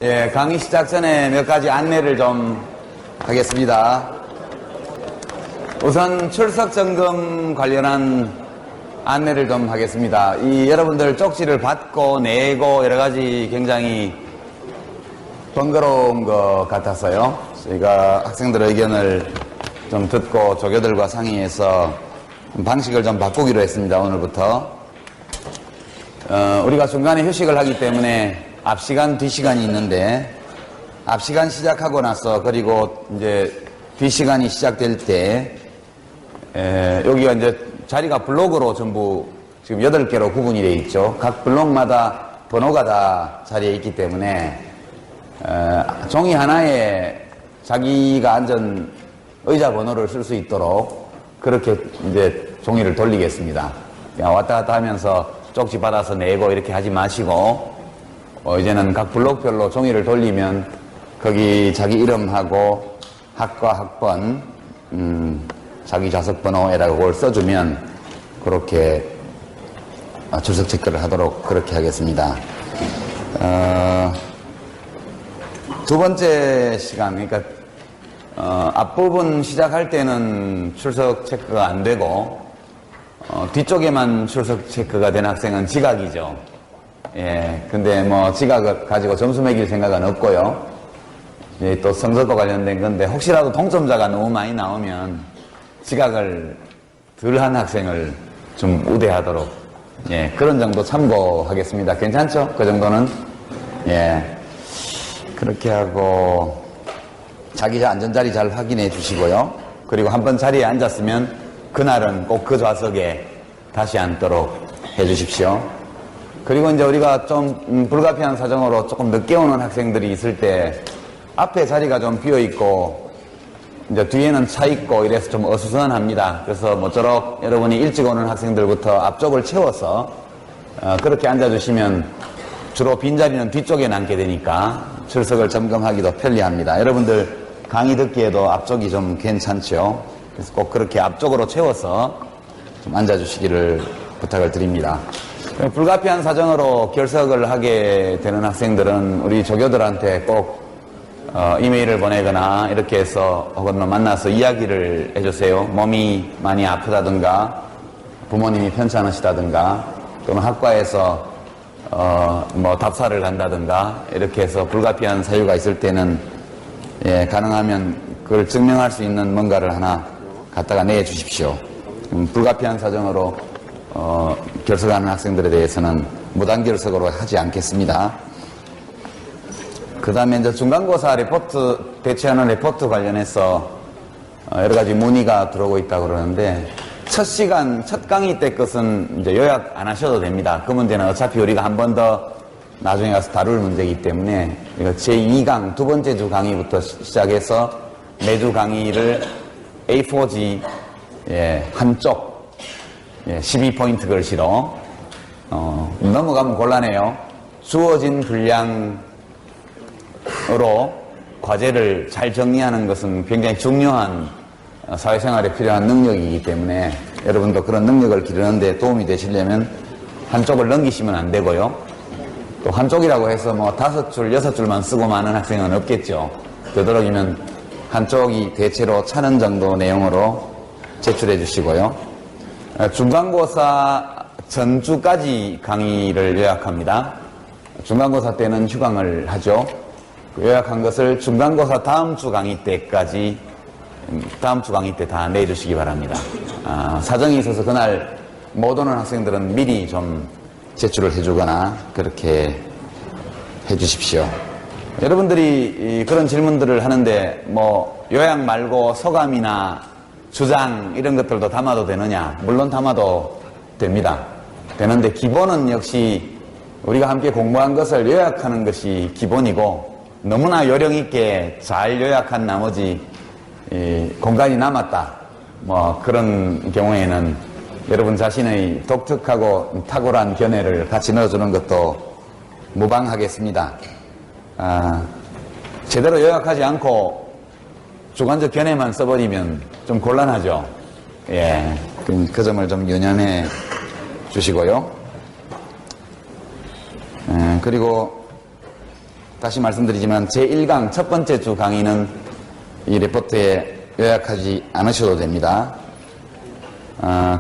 예, 강의 시작 전에 몇 가지 안내를 좀 하겠습니다. 우선 출석 점검 관련한 안내를 좀 하겠습니다. 여러분들 쪽지를 받고 내고 여러 가지 굉장히 번거로운 것 같아서요. 저희가 학생들 의견을 좀 듣고 조교들과 상의해서 방식을 좀 바꾸기로 했습니다. 오늘부터. 우리가 중간에 휴식을 하기 때문에 앞시간, 뒷시간이 있는데, 앞시간 시작하고 나서, 그리고 이제 뒷시간이 시작될 때, 여기가 이제 자리가 블록으로 전부 지금 8개로 구분이 되어 있죠. 각 블록마다 번호가 다 자리에 있기 때문에, 종이 하나에 자기가 앉은 의자 번호를 쓸 수 있도록 그렇게 이제 종이를 돌리겠습니다. 왔다 갔다 하면서 쪽지 받아서 내고 이렇게 하지 마시고, 이제는 각 블록별로 종이를 돌리면 거기 자기 이름하고 학과 학번, 자기 좌석 번호에다가 그걸 써주면 그렇게 출석 체크를 하도록 그렇게 하겠습니다. 두 번째 시간, 그러니까 앞부분 시작할 때는 출석 체크가 안 되고 뒤쪽에만 출석 체크가 된 학생은 지각이죠. 예, 근데 뭐 지각을 가지고 점수 매길 생각은 없고요. 예, 또 성적과 관련된 건데 혹시라도 동점자가 너무 많이 나오면 지각을 덜한 학생을 좀 우대하도록, 예, 그런 정도 참고하겠습니다. 괜찮죠? 그 정도는? 예, 그렇게 하고 자기 안전자리 잘 확인해 주시고요. 그리고 한번 자리에 앉았으면 그날은 꼭 그 좌석에 다시 앉도록 해 주십시오. 그리고 이제 우리가 좀 불가피한 사정으로 조금 늦게 오는 학생들이 있을 때 앞에 자리가 좀 비어 있고 이제 뒤에는 차 있고 이래서 좀 어수선합니다. 그래서 모쪼록 여러분이 일찍 오는 학생들부터 앞쪽을 채워서 그렇게 앉아주시면 주로 빈자리는 뒤쪽에 남게 되니까 출석을 점검하기도 편리합니다. 여러분들 강의 듣기에도 앞쪽이 좀 괜찮죠? 그래서 꼭 그렇게 앞쪽으로 채워서 좀 앉아주시기를 부탁을 드립니다. 불가피한 사정으로 결석을 하게 되는 학생들은 우리 조교들한테 꼭 이메일을 보내거나 이렇게 해서 혹은 만나서 이야기를 해주세요. 몸이 많이 아프다든가 부모님이 편찮으시다든가 또는 학과에서 뭐 답사를 간다든가 이렇게 해서 불가피한 사유가 있을 때는, 예, 가능하면 그걸 증명할 수 있는 뭔가를 하나 갖다가 내주십시오. 불가피한 사정으로 결석하는 학생들에 대해서는 무단결석으로 하지 않겠습니다. 그 다음에 이제 중간고사 레포트, 배치하는 레포트 관련해서 여러 가지 문의가 들어오고 있다고 그러는데, 첫 시간, 첫 강의 때 것은 이제 요약 안 하셔도 됩니다. 그 문제는 어차피 우리가 한 번 더 나중에 가서 다룰 문제이기 때문에, 제2강, 두 번째 주 강의부터 시작해서 매주 강의를 A4지, 예, 한쪽, 예, 12포인트 글씨로, 넘어가면 곤란해요. 주어진 분량으로 과제를 잘 정리하는 것은 굉장히 중요한 사회생활에 필요한 능력이기 때문에 여러분도 그런 능력을 기르는 데 도움이 되시려면 한쪽을 넘기시면 안 되고요. 또 한쪽이라고 해서 뭐 5줄, 6줄만 쓰고 마는 학생은 없겠죠. 되도록이면 한쪽이 대체로 차는 정도 내용으로 제출해 주시고요. 중간고사 전주까지 강의를 요약합니다. 중간고사 때는 휴강을 하죠. 요약한 것을 중간고사 다음 주 강의 때까지, 다음 주 강의 때 다 내주시기 바랍니다. 사정이 있어서 그날 못 오는 학생들은 미리 좀 제출을 해주거나 그렇게 해주십시오. 여러분들이 그런 질문들을 하는데 뭐 요약 말고 소감이나 주장 이런 것들도 담아도 되느냐? 물론 담아도 됩니다. 되는데 기본은 역시 우리가 함께 공부한 것을 요약하는 것이 기본이고, 너무나 요령 있게 잘 요약한 나머지 공간이 남았다, 뭐 그런 경우에는 여러분 자신의 독특하고 탁월한 견해를 같이 넣어주는 것도 무방하겠습니다. 제대로 요약하지 않고 주관적 견해만 써버리면 좀 곤란하죠. 예, 그 점을 좀 유념해 주시고요. 그리고 다시 말씀드리지만 제1강 첫 번째 주 강의는 이 레포트에 요약하지 않으셔도 됩니다.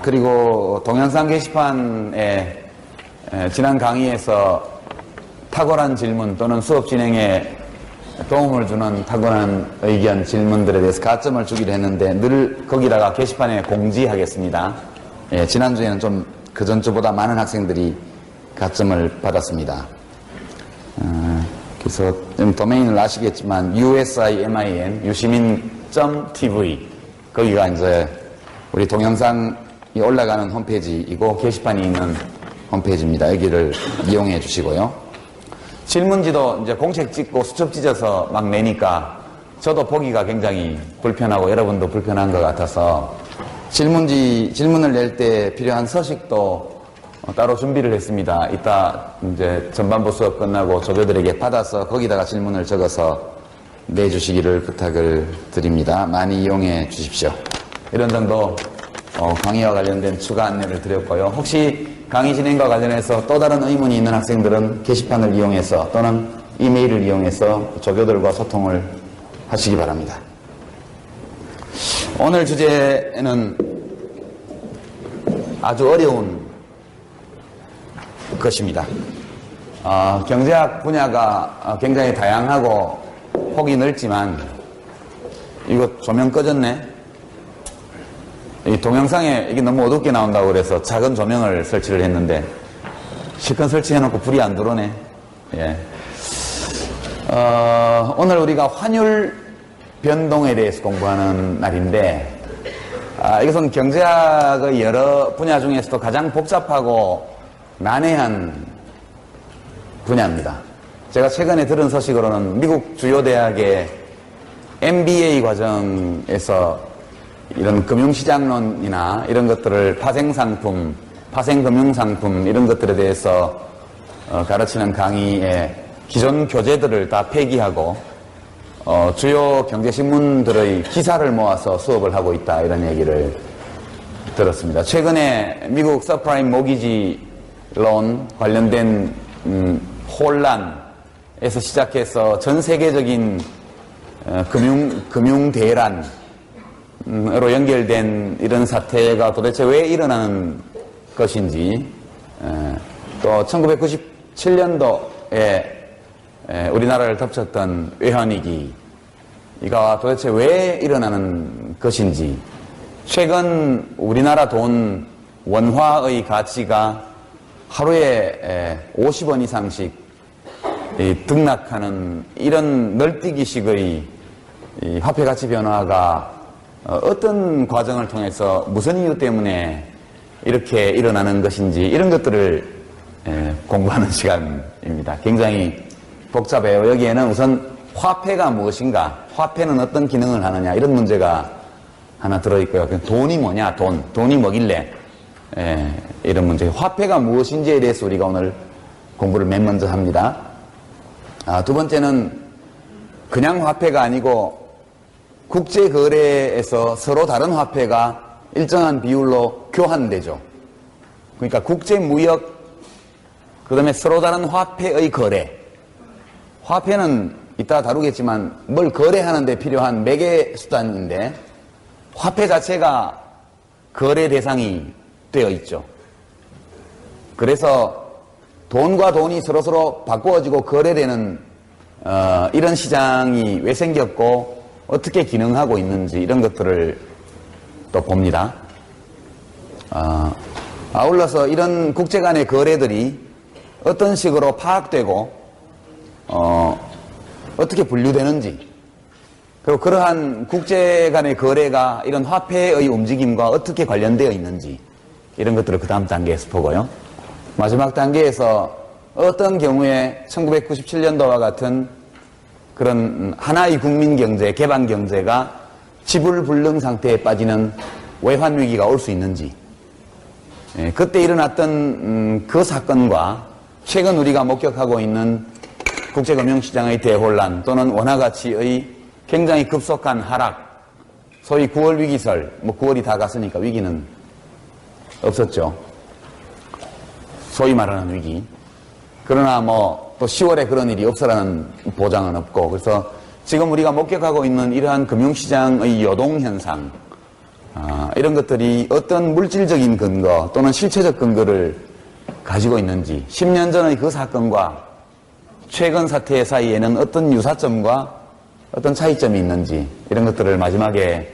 그리고 동영상 게시판에 지난 강의에서 탁월한 질문 또는 수업 진행에 도움을 주는 탁월한 의견, 질문들에 대해서 가점을 주기로 했는데 늘 거기다가 게시판에 공지하겠습니다. 지난주에는 좀 그 전주보다 많은 학생들이 가점을 받았습니다. 그래서 좀 도메인을 아시겠지만 usimin 유시민.tv 거기가 이제 우리 동영상이 올라가는 홈페이지이고 게시판이 있는 홈페이지입니다. 여기를 이용해 주시고요. 질문지도 이제 공책 찍고 수첩 찢어서 막 내니까 저도 보기가 굉장히 불편하고 여러분도 불편한 것 같아서 질문을 낼 때 필요한 서식도 따로 준비를 했습니다. 이따 이제 전반부 수업 끝나고 조교들에게 받아서 거기다가 질문을 적어서 내주시기를 부탁을 드립니다. 많이 이용해 주십시오. 이런 정도 강의와 관련된 추가 안내를 드렸고요. 혹시 강의 진행과 관련해서 또 다른 의문이 있는 학생들은 게시판을 이용해서 또는 이메일을 이용해서 조교들과 소통을 하시기 바랍니다. 오늘 주제는 아주 어려운 것입니다. 경제학 분야가 굉장히 다양하고 폭이 넓지만 이거 조명 꺼졌네. 이 동영상에 이게 너무 어둡게 나온다고 그래서 작은 조명을 설치를 했는데 실컷 설치해놓고 불이 안 들어오네. 예. 오늘 우리가 환율 변동에 대해서 공부하는 날인데 이것은 경제학의 여러 분야 중에서도 가장 복잡하고 난해한 분야입니다. 제가 최근에 들은 소식으로는 미국 주요 대학의 MBA 과정에서 이런 금융시장론이나 이런 것들을 파생상품, 파생금융상품 이런 것들에 대해서 가르치는 강의에 기존 교재들을 다 폐기하고 주요 경제신문들의 기사를 모아서 수업을 하고 있다 이런 얘기를 들었습니다. 최근에 미국 서프라임 모기지론 관련된 혼란에서 시작해서 전 세계적인 금융 대란으로 연결된 이런 사태가 도대체 왜 일어나는 것인지, 또 1997년도에 우리나라를 덮쳤던 외환위기 이가 도대체 왜 일어나는 것인지, 최근 우리나라 돈 원화의 가치가 하루에 50원 이상씩 등락하는 이런 널뛰기식의 화폐 가치 변화가 어떤 과정을 통해서 무슨 이유 때문에 이렇게 일어나는 것인지 이런 것들을 공부하는 시간입니다. 굉장히 복잡해요. 여기에는 우선 화폐가 무엇인가, 화폐는 어떤 기능을 하느냐 이런 문제가 하나 들어있고요. 돈이 뭐냐, 돈이 뭐길래 이런 문제. 화폐가 무엇인지에 대해서 우리가 오늘 공부를 맨 먼저 합니다. 두 번째는 그냥 화폐가 아니고 국제거래에서 서로 다른 화폐가 일정한 비율로 교환되죠. 그러니까 국제무역, 그 다음에 서로 다른 화폐의 거래. 화폐는 이따 다루겠지만 뭘 거래하는 데 필요한 매개 수단인데 화폐 자체가 거래 대상이 되어 있죠. 그래서 돈과 돈이 서로서로 바꾸어지고 거래되는 이런 시장이 왜 생겼고 어떻게 기능하고 있는지 이런 것들을 또 봅니다. 아울러서 이런 국제 간의 거래들이 어떤 식으로 파악되고 어떻게 분류되는지, 그리고 그러한 국제 간의 거래가 이런 화폐의 움직임과 어떻게 관련되어 있는지 이런 것들을 그 다음 단계에서 보고요. 마지막 단계에서 어떤 경우에 1997년도와 같은 그런 하나의 국민 경제, 개방 경제가 지불불능 상태에 빠지는 외환 위기가 올 수 있는지, 그때 일어났던 그 사건과 최근 우리가 목격하고 있는 국제금융시장의 대혼란 또는 원화가치의 굉장히 급속한 하락, 소위 9월 위기설, 9월이 다 갔으니까 위기는 없었죠. 소위 말하는 위기. 그러나 뭐 또 10월에 그런 일이 없으라는 보장은 없고, 그래서 지금 우리가 목격하고 있는 이러한 금융시장의 요동현상, 이런 것들이 어떤 물질적인 근거 또는 실체적 근거를 가지고 있는지, 10년 전의 그 사건과 최근 사태 사이에는 어떤 유사점과 어떤 차이점이 있는지, 이런 것들을 마지막에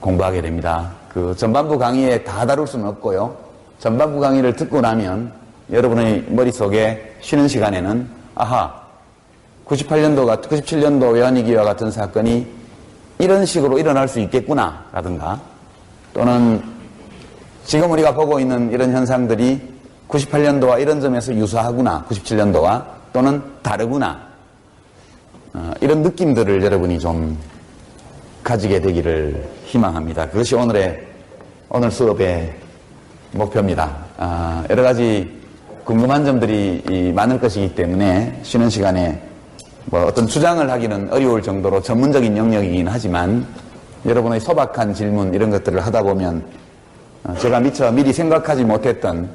공부하게 됩니다. 그 전반부 강의에 다 다룰 수는 없고요. 전반부 강의를 듣고 나면 여러분의 머릿속에 쉬는 시간에는 아하, 97년도 외환위기와 같은 사건이 이런 식으로 일어날 수 있겠구나 라든가, 또는 지금 우리가 보고 있는 이런 현상들이 98년도와 이런 점에서 유사하구나, 97년도와, 또는 다르구나, 이런 느낌들을 여러분이 좀 가지게 되기를 희망합니다. 그것이 오늘 수업의 목표입니다. 여러 가지 궁금한 점들이 많을 것이기 때문에 쉬는 시간에 뭐 어떤 주장을 하기는 어려울 정도로 전문적인 영역이긴 하지만, 여러분의 소박한 질문 이런 것들을 하다 보면 제가 미리 생각하지 못했던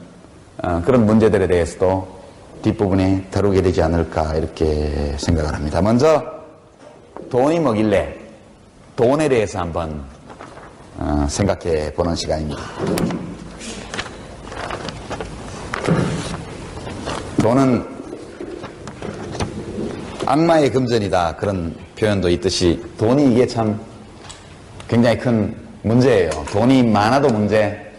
그런 문제들에 대해서도 뒷부분에 다루게 되지 않을까 이렇게 생각을 합니다. 먼저 돈이 뭐길래, 돈에 대해서 한번 생각해 보는 시간입니다. 돈은 악마의 금전이다, 그런 표현도 있듯이 돈이 이게 참 굉장히 큰 문제예요. 돈이 많아도 문제,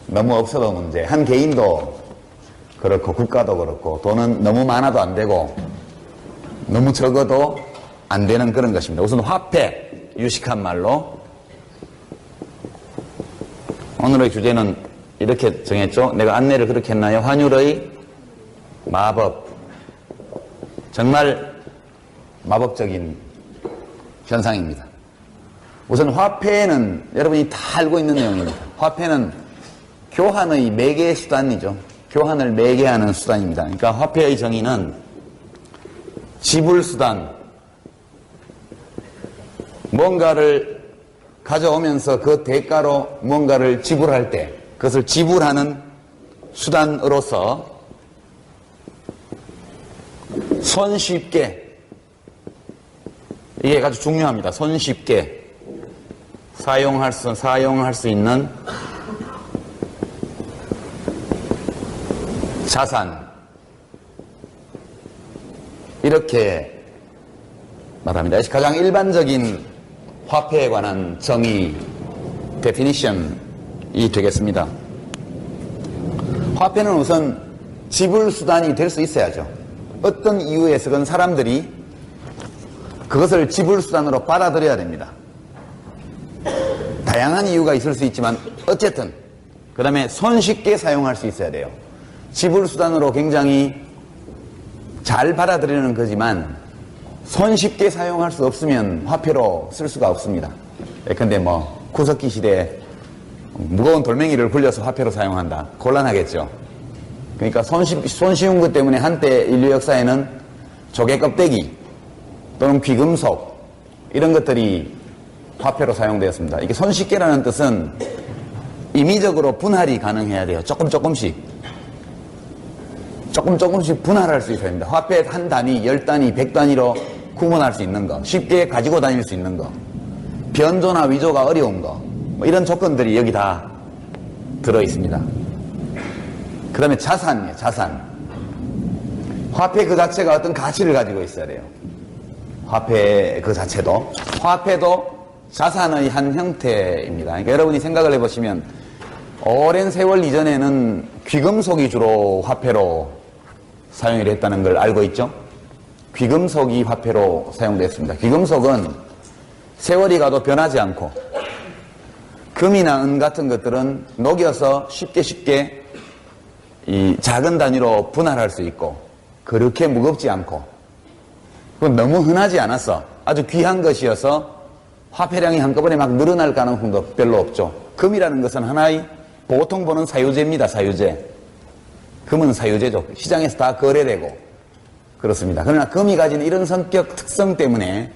너무 없어도 문제. 한 개인도 그렇고 국가도 그렇고, 돈은 너무 많아도 안 되고 너무 적어도 안 되는 그런 것입니다. 우선 화폐, 유식한 말로. 오늘의 주제는 이렇게 정했죠. 내가 안내를 그렇게 했나요? 환율의 마법. 정말 마법적인 현상입니다. 우선 화폐는 여러분이 다 알고 있는 내용입니다. 화폐는 교환의 매개 수단이죠. 교환을 매개하는 수단입니다. 그러니까 화폐의 정의는 지불 수단, 뭔가를 가져오면서 그 대가로 뭔가를 지불할 때 그것을 지불하는 수단으로서 손쉽게, 이게 아주 중요합니다. 손쉽게 사용할 수 있는 자산, 이렇게 말합니다. 가장 일반적인 화폐에 관한 정의, definition이 되겠습니다. 화폐는 우선 지불 수단이 될 수 있어야죠. 어떤 이유에서건 사람들이 그것을 지불 수단으로 받아들여야 됩니다. 다양한 이유가 있을 수 있지만 어쨌든 그 다음에 손쉽게 사용할 수 있어야 돼요. 지불 수단으로 굉장히 잘 받아들이는 거지만 손쉽게 사용할 수 없으면 화폐로 쓸 수가 없습니다. 예컨대 뭐 구석기 시대에 무거운 돌멩이를 굴려서 화폐로 사용한다, 곤란하겠죠. 그러니까 손쉬운 것 때문에 한때 인류 역사에는 조개 껍데기 또는 귀금속 이런 것들이 화폐로 사용되었습니다. 이게 손쉽게라는 뜻은 임의적으로 분할이 가능해야 돼요. 조금씩 분할할 수 있어야 됩니다. 화폐 한 단위, 10단위, 100단위로 구분할 수 있는 거, 쉽게 가지고 다닐 수 있는 거, 변조나 위조가 어려운 거, 뭐 이런 조건들이 여기 다 들어있습니다. 그 다음에 자산이에요. 자산. 화폐 그 자체가 어떤 가치를 가지고 있어야 돼요. 화폐 그 자체도. 화폐도 자산의 한 형태입니다. 그러니까 여러분이 생각을 해보시면 오랜 세월 이전에는 귀금속이 주로 화폐로 사용이 됐다는 걸 알고 있죠? 귀금속이 화폐로 사용됐습니다. 귀금속은 세월이 가도 변하지 않고, 금이나 은 같은 것들은 녹여서 쉽게 이 작은 단위로 분할할 수 있고, 그렇게 무겁지 않고, 그건 너무 흔하지 않았어. 아주 귀한 것이어서 화폐량이 한꺼번에 막 늘어날 가능성도 별로 없죠. 금이라는 것은 하나의 보통 보는 사유제입니다. 사유제. 금은 사유제죠. 시장에서 다 거래되고 그렇습니다. 그러나 금이 가진 이런 성격 특성 때문에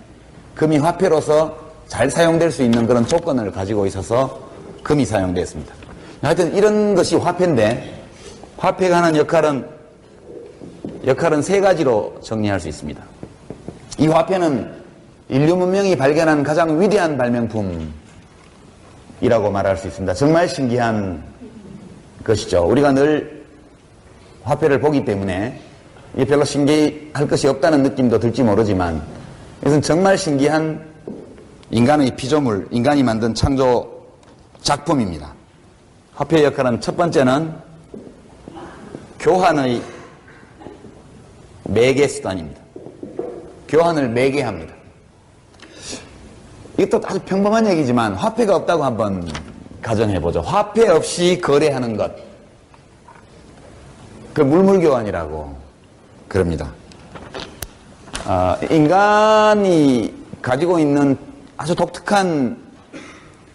금이 화폐로서 잘 사용될 수 있는 그런 조건을 가지고 있어서 금이 사용됐습니다. 하여튼 이런 것이 화폐인데, 화폐가 하는 역할은 역할은 세 가지로 정리할 수 있습니다. 이 화폐는 인류 문명이 발견한 가장 위대한 발명품이라고 말할 수 있습니다. 정말 신기한 것이죠. 우리가 늘 화폐를 보기 때문에 이게 별로 신기할 것이 없다는 느낌도 들지 모르지만 이것은 정말 신기한 인간의 피조물, 인간이 만든 창조 작품입니다. 화폐의 역할은 첫 번째는 교환의 매개 수단입니다. 교환을 매개합니다. 이것도 아주 평범한 얘기지만 화폐가 없다고 한번 가정해보죠. 화폐 없이 거래하는 것. 그 물물교환이라고 그럽니다. 인간이 가지고 있는 아주 독특한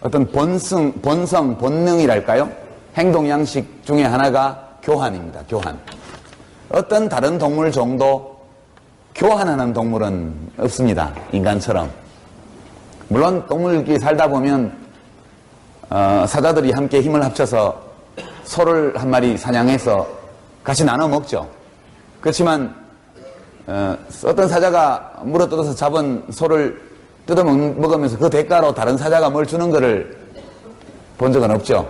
어떤 본능이랄까요? 행동 양식 중에 하나가 교환입니다. 교환. 어떤 다른 동물 정도 교환하는 동물은 없습니다. 인간처럼. 물론 동물끼리 살다 보면 사자들이 함께 힘을 합쳐서 소를 한 마리 사냥해서 같이 나눠 먹죠. 그렇지만 어떤 사자가 물어뜯어서 잡은 소를 뜯어 먹으면서 그 대가로 다른 사자가 뭘 주는 것을 본 적은 없죠.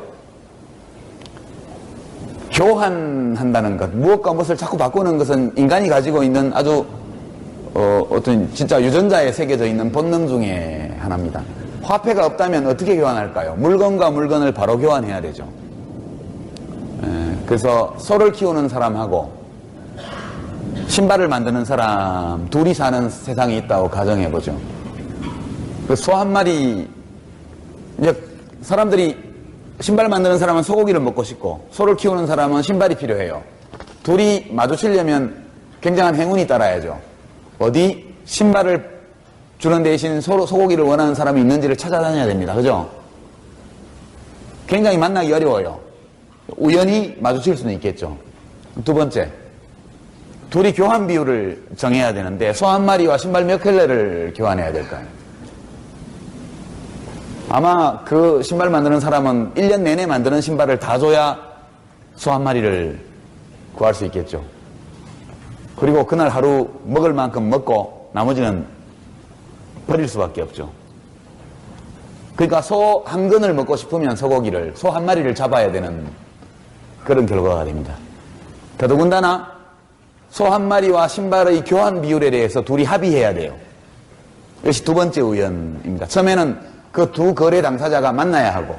교환한다는 것, 무엇과 무엇을 자꾸 바꾸는 것은 인간이 가지고 있는 아주 어떤 진짜 유전자에 새겨져 있는 본능 중에 하나입니다. 화폐가 없다면 어떻게 교환할까요? 물건과 물건을 바로 교환해야 되죠. 그래서 소를 키우는 사람하고 신발을 만드는 사람 둘이 사는 세상이 있다고 가정해보죠. 그 소 한 마리, 이제 사람들이 신발 만드는 사람은 소고기를 먹고 싶고 소를 키우는 사람은 신발이 필요해요. 둘이 마주치려면 굉장한 행운이 따라야죠. 어디 신발을 주는 대신 소고기를 원하는 사람이 있는지를 찾아다녀야 됩니다. 그죠? 굉장히 만나기 어려워요. 우연히 마주칠 수는 있겠죠. 두 번째, 둘이 교환 비율을 정해야 되는데 소 한 마리와 신발 몇 켤레를 교환해야 될까요? 아마 그 신발 만드는 사람은 1년 내내 만드는 신발을 다 줘야 소 한 마리를 구할 수 있겠죠. 그리고 그날 하루 먹을 만큼 먹고 나머지는 버릴 수밖에 없죠. 그러니까 소 한 근을 먹고 싶으면 소고기를, 소 한 마리를 잡아야 되는 그런 결과가 됩니다. 더더군다나 소 한 마리와 신발의 교환 비율에 대해서 둘이 합의해야 돼요. 이것이 두 번째 우연입니다. 처음에는 그 두 거래 당사자가 만나야 하고,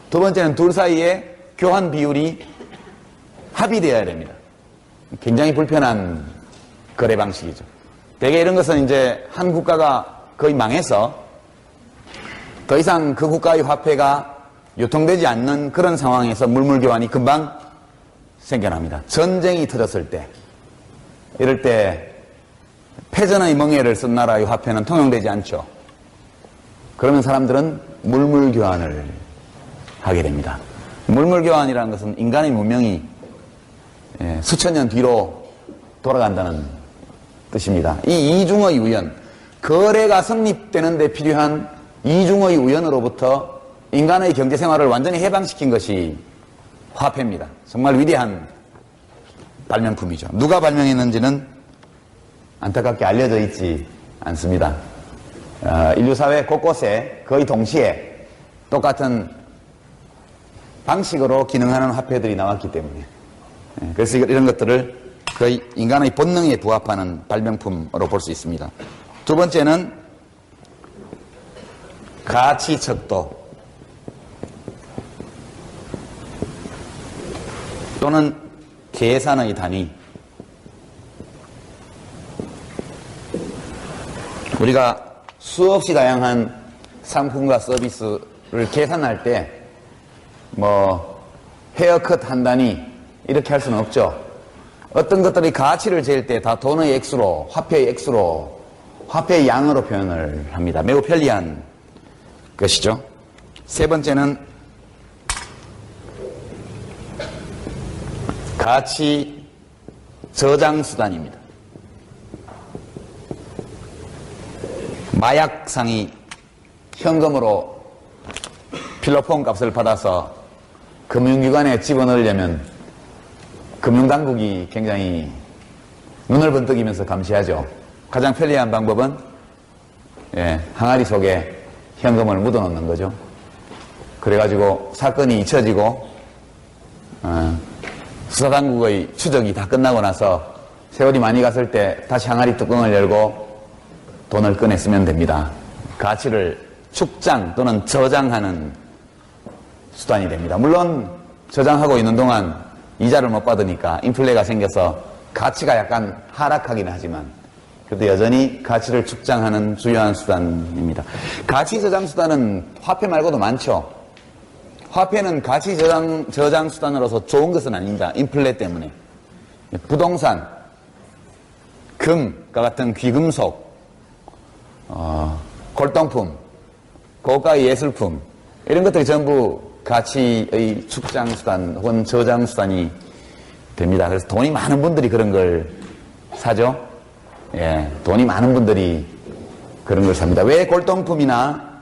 두 번째는 둘 사이에 교환 비율이 합의되어야 됩니다. 굉장히 불편한 거래 방식이죠. 대개 이런 것은 이제 한 국가가 거의 망해서 더 이상 그 국가의 화폐가 유통되지 않는 그런 상황에서 물물교환이 금방 생겨납니다. 전쟁이 터졌을 때, 이럴 때 패전의 멍에를 쓴 나라의 화폐는 통용되지 않죠. 그러면 사람들은 물물교환을 하게 됩니다. 물물교환이라는 것은 인간의 문명이 수천 년 뒤로 돌아간다는 뜻입니다. 이 이중의 우연, 거래가 성립되는 데 필요한 이중의 우연으로부터 인간의 경제생활을 완전히 해방시킨 것이 화폐입니다. 정말 위대한 발명품이죠. 누가 발명했는지는 안타깝게 알려져 있지 않습니다. 인류사회 곳곳에 거의 동시에 똑같은 방식으로 기능하는 화폐들이 나왔기 때문에, 그래서 이런 것들을 거의 인간의 본능에 부합하는 발명품으로 볼 수 있습니다. 두 번째는 가치척도 또는 계산의 단위. 우리가 수없이 다양한 상품과 서비스를 계산할 때 헤어컷 한 단위 이렇게 할 수는 없죠. 어떤 것들이 가치를 잴 때 다 돈의 액수로, 화폐의 액수로, 화폐의 양으로 표현을 합니다. 매우 편리한 것이죠. 세 번째는 가치 저장 수단입니다. 마약상이 현금으로 필로폰 값을 받아서 금융기관에 집어넣으려면 금융당국이 굉장히 눈을 번뜩이면서 감시하죠. 가장 편리한 방법은 항아리 속에 현금을 묻어놓는 거죠. 그래가지고 사건이 잊혀지고 수사당국의 추적이 다 끝나고 나서 세월이 많이 갔을 때 다시 항아리 뚜껑을 열고 돈을 꺼냈으면 됩니다. 가치를 축장 또는 저장하는 수단이 됩니다. 물론 저장하고 있는 동안 이자를 못 받으니까 인플레가 생겨서 가치가 약간 하락하긴 하지만 그래도 여전히 가치를 축장하는 주요한 수단입니다. 가치 저장 수단은 화폐 말고도 많죠. 화폐는 가치 저장 수단으로서 좋은 것은 아닙니다. 인플레 때문에. 부동산, 금과 같은 귀금속, 골동품, 고가의 예술품 이런 것들이 전부 가치의 축장 수단 혹은 저장 수단이 됩니다. 그래서 돈이 많은 분들이 그런 걸 사죠. 돈이 많은 분들이 그런 걸 삽니다. 왜 골동품이나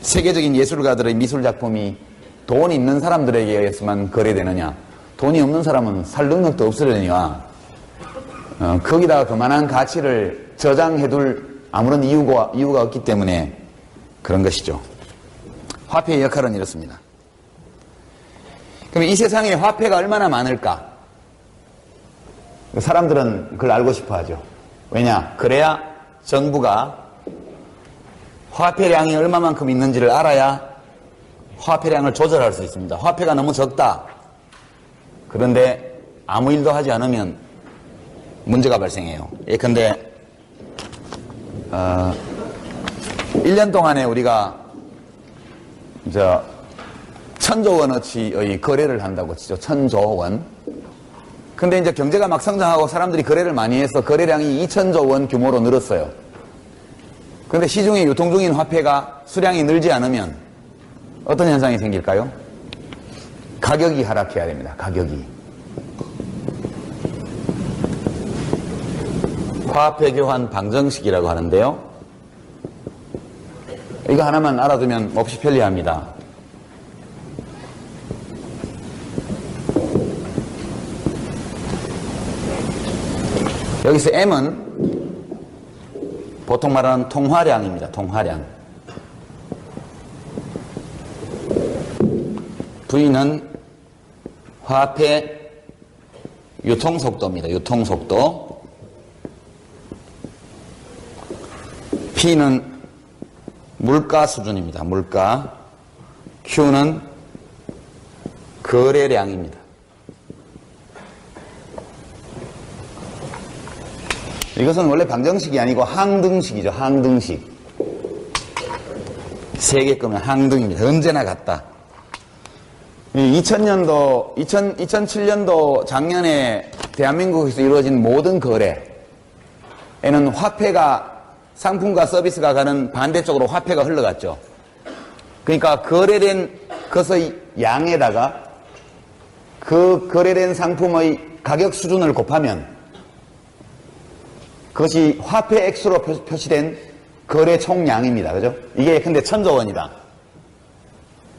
세계적인 예술가들의 미술작품이 돈 있는 사람들에게 의해서만 거래되느냐? 돈이 없는 사람은 살 능력도 없으려니와 거기다가 그만한 가치를 저장해둘 아무런 이유가 없기 때문에 그런 것이죠. 화폐의 역할은 이렇습니다. 그럼 이 세상에 화폐가 얼마나 많을까? 사람들은 그걸 알고 싶어 하죠. 왜냐? 그래야 정부가 화폐량이 얼마만큼 있는지를 알아야 화폐량을 조절할 수 있습니다. 화폐가 너무 적다. 그런데 아무 일도 하지 않으면 문제가 발생해요. 예컨대 1년 동안에 우리가 1000조 원어치의 거래를 한다고 치죠. 1000조 원. 근데 이제 경제가 막 성장하고 사람들이 거래를 많이 해서 거래량이 2000조 원 규모로 늘었어요. 그런데 시중에 유통 중인 화폐가 수량이 늘지 않으면 어떤 현상이 생길까요? 가격이 하락해야 됩니다. 가격이. 화폐 교환 방정식이라고 하는데요. 이거 하나만 알아두면 몹시 편리합니다. 여기서 M은 보통 말하는 통화량입니다. 통화량. V는 화폐 유통속도입니다. 유통속도. P는 물가 수준입니다. 물가. Q는 거래량입니다. 이것은 원래 방정식이 아니고 항등식이죠. 항등식. 세계 거면 항등입니다. 언제나 같다. 2007년도 작년에 대한민국에서 이루어진 모든 거래에는 화폐가 상품과 서비스가 가는 반대쪽으로 화폐가 흘러갔죠. 그러니까 거래된 것의 양에다가 그 거래된 상품의 가격 수준을 곱하면 그것이 화폐 액수로 표시된 거래 총량입니다. 그죠? 이게 근데 1000조 원이다.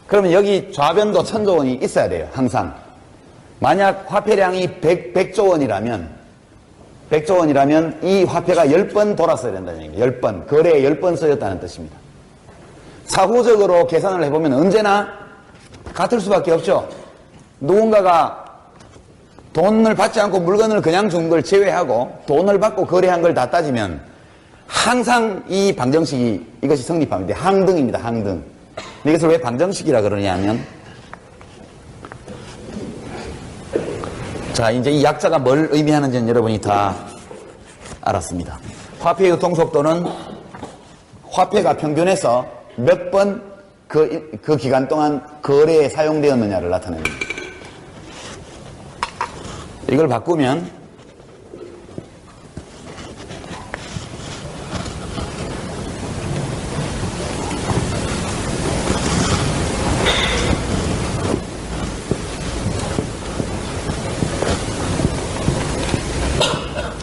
그러면 여기 좌변도 1000조 원이 있어야 돼요. 항상. 만약 화폐량이 100조 원이라면 이 화폐가 10번 돌았어야 된다는 얘기입니다. 10번. 거래에 10번 쓰였다는 뜻입니다. 사후적으로 계산을 해보면 언제나 같을 수밖에 없죠. 누군가가 돈을 받지 않고 물건을 그냥 준 걸 제외하고 돈을 받고 거래한 걸 다 따지면 항상 이 방정식이 이것이 성립합니다. 항등입니다. 항등. 이것을 왜 방정식이라 그러냐면 자 이제 이 약자가 뭘 의미하는지는 여러분이 다 알았습니다. 화폐 유통속도는 화폐가 평균해서 몇 번 그 기간 동안 거래에 사용되었느냐를 나타냅니다. 이걸 바꾸면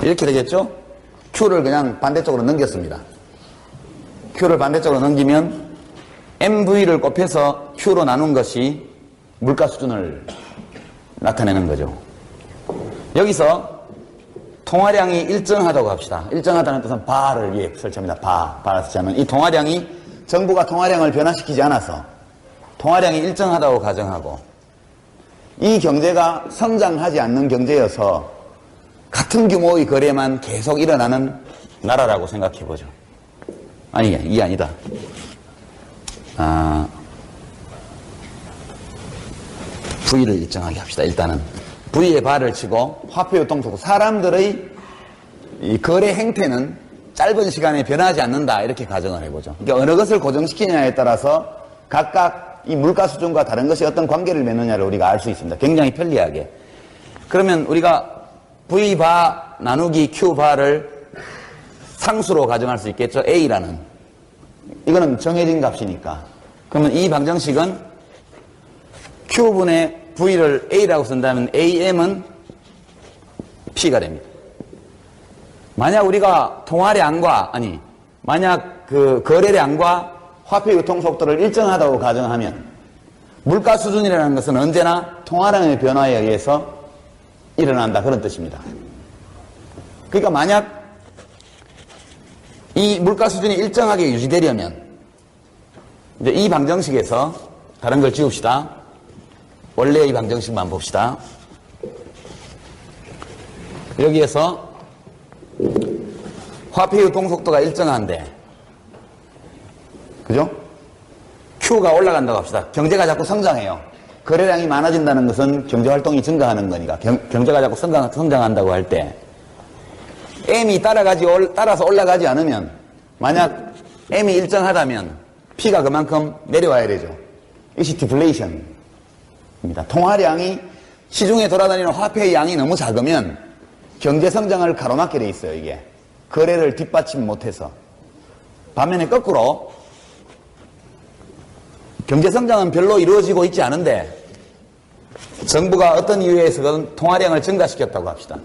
이렇게 되겠죠? Q를 그냥 반대쪽으로 넘겼습니다. Q를 반대쪽으로 넘기면 MV를 곱해서 Q로 나눈 것이 물가 수준을 나타내는 거죠. 여기서 통화량이 일정하다고 합시다. 일정하다는 뜻은 바를 위에 설치합니다. 바를 설치하면 이 통화량이 정부가 통화량을 변화시키지 않아서 통화량이 일정하다고 가정하고 이 경제가 성장하지 않는 경제여서 같은 규모의 거래만 계속 일어나는 나라라고 생각해보죠. 아니, 이게 아니다. V를 일정하게 합시다. 일단은 V에 발을 치고 화폐 유통속 사람들의 이 거래 행태는 짧은 시간에 변하지 않는다 이렇게 가정을 해보죠. 그러니까 어느 것을 고정시키냐에 따라서 각각 이 물가 수준과 다른 것이 어떤 관계를 맺느냐를 우리가 알 수 있습니다. 굉장히 편리하게. 그러면 우리가 V바 나누기 Q바를 상수로 가정할 수 있겠죠. A라는. 이거는 정해진 값이니까. 그러면 이 방정식은 Q분의 V를 A라고 쓴다면 AM은 P가 됩니다. 만약 우리가 통화량과, 만약 그 거래량과 화폐 유통 속도를 일정하다고 가정하면 물가 수준이라는 것은 언제나 통화량의 변화에 의해서 일어난다. 그런 뜻입니다. 그러니까 만약 이 물가 수준이 일정하게 유지되려면 이제 이 방정식에서 다른 걸 지웁시다. 원래의 방정식만 봅시다. 여기에서 화폐 유통 속도가 일정한데, 그죠? Q가 올라간다고 합시다. 경제가 자꾸 성장해요. 거래량이 많아진다는 것은 경제활동이 증가하는 거니까 경제가 자꾸 성장한다고 할 때 M이 따라서 올라가지 않으면, 만약 M이 일정하다면 P가 그만큼 내려와야 되죠. 이것이 디플레이션입니다. 통화량이 시중에 돌아다니는 화폐의 양이 너무 작으면 경제 성장을 가로막게 돼 있어요. 이게 거래를 뒷받침 못해서. 반면에 거꾸로 경제 성장은 별로 이루어지고 있지 않은데 정부가 어떤 이유에서든 통화량을 증가시켰다고 합시다.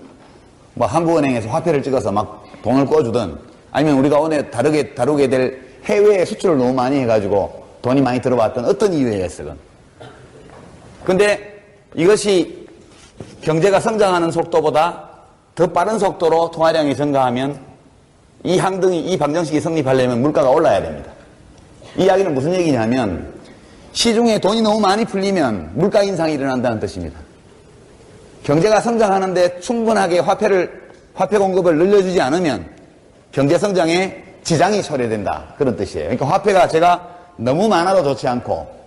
뭐 한국은행에서 화폐를 찍어서 막 돈을 꿔주든, 아니면 우리가 오늘 다루게 될 해외에 수출을 너무 많이 해가지고 돈이 많이 들어왔던 어떤 이유에 의해서든. 근데 이것이 경제가 성장하는 속도보다 더 빠른 속도로 통화량이 증가하면 이 항등이, 이 방정식이 성립하려면 물가가 올라야 됩니다. 이 이야기는 무슨 얘기냐면 시중에 돈이 너무 많이 풀리면 물가 인상이 일어난다는 뜻입니다. 경제가 성장하는데 충분하게 화폐 공급을 늘려주지 않으면 경제 성장에 지장이 초래된다. 그런 뜻이에요. 그러니까 화폐가 제가 너무 많아도 좋지 않고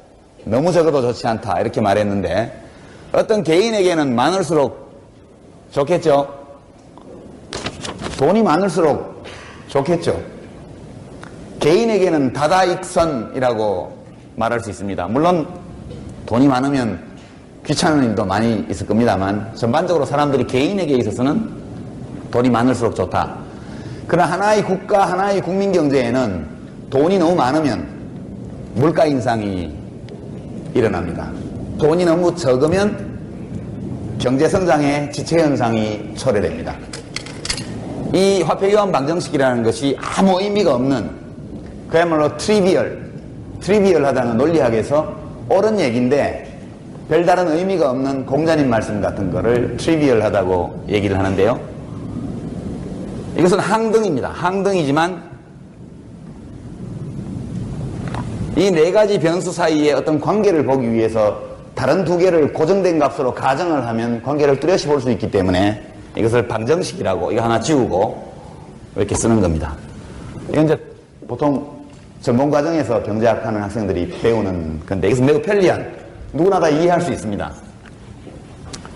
너무 적어도 좋지 않다. 이렇게 말했는데 어떤 개인에게는 많을수록 좋겠죠. 돈이 많을수록 좋겠죠. 개인에게는 다다익선이라고 말할 수 있습니다. 물론 돈이 많으면 귀찮은 일도 많이 있을 겁니다만 전반적으로 사람들이 개인에게 있어서는 돈이 많을수록 좋다. 그러나 하나의 국가, 하나의 국민 경제에는 돈이 너무 많으면 물가 인상이 일어납니다. 돈이 너무 적으면 경제 성장의 지체 현상이 초래됩니다. 이 화폐교환 방정식이라는 것이 아무 의미가 없는, 그야말로 트리비얼하다는 논리학에서 옳은 얘기인데 별다른 의미가 없는 공자님 말씀 같은 거를 트리비얼하다고 얘기를 하는데요. 이것은 항등입니다. 항등이지만 이 네 가지 변수 사이에 어떤 관계를 보기 위해서 다른 두 개를 고정된 값으로 가정을 하면 관계를 뚜렷이 볼 수 있기 때문에 이것을 방정식이라고, 이거 하나 지우고 이렇게 쓰는 겁니다. 이건 이제 보통 전공 과정에서 경제학 하는 학생들이 배우는 건데 이것은 매우 편리한, 누구나 다 이해할 수 있습니다.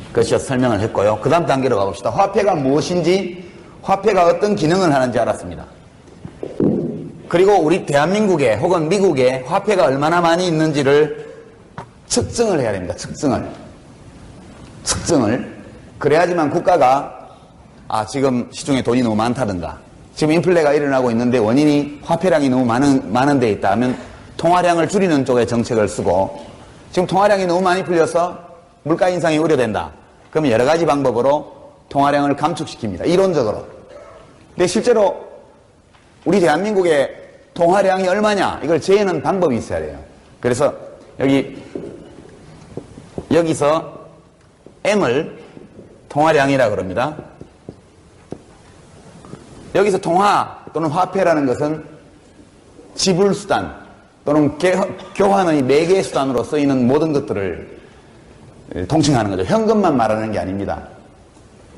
그것이 설명을 했고요. 그 다음 단계로 가봅시다. 화폐가 무엇인지, 화폐가 어떤 기능을 하는지 알았습니다. 그리고 우리 대한민국에 혹은 미국에 화폐가 얼마나 많이 있는지를 측정을 해야 됩니다. 측정을. 그래야지만 국가가 지금 시중에 돈이 너무 많다든가 지금 인플레가 일어나고 있는데 원인이 화폐량이 너무 많은 데 있다 하면 통화량을 줄이는 쪽에 정책을 쓰고, 지금 통화량이 너무 많이 풀려서 물가 인상이 우려된다. 그러면 여러 가지 방법으로 통화량을 감축시킵니다. 이론적으로. 근데 실제로 우리 대한민국의 통화량이 얼마냐, 이걸 재는 방법이 있어야 돼요. 그래서 여기서 M을 통화량이라 그럽니다. 여기서 통화 또는 화폐라는 것은 지불수단 또는 교환의 매개 수단으로 쓰이는 모든 것들을 통칭하는 거죠. 현금만 말하는 게 아닙니다.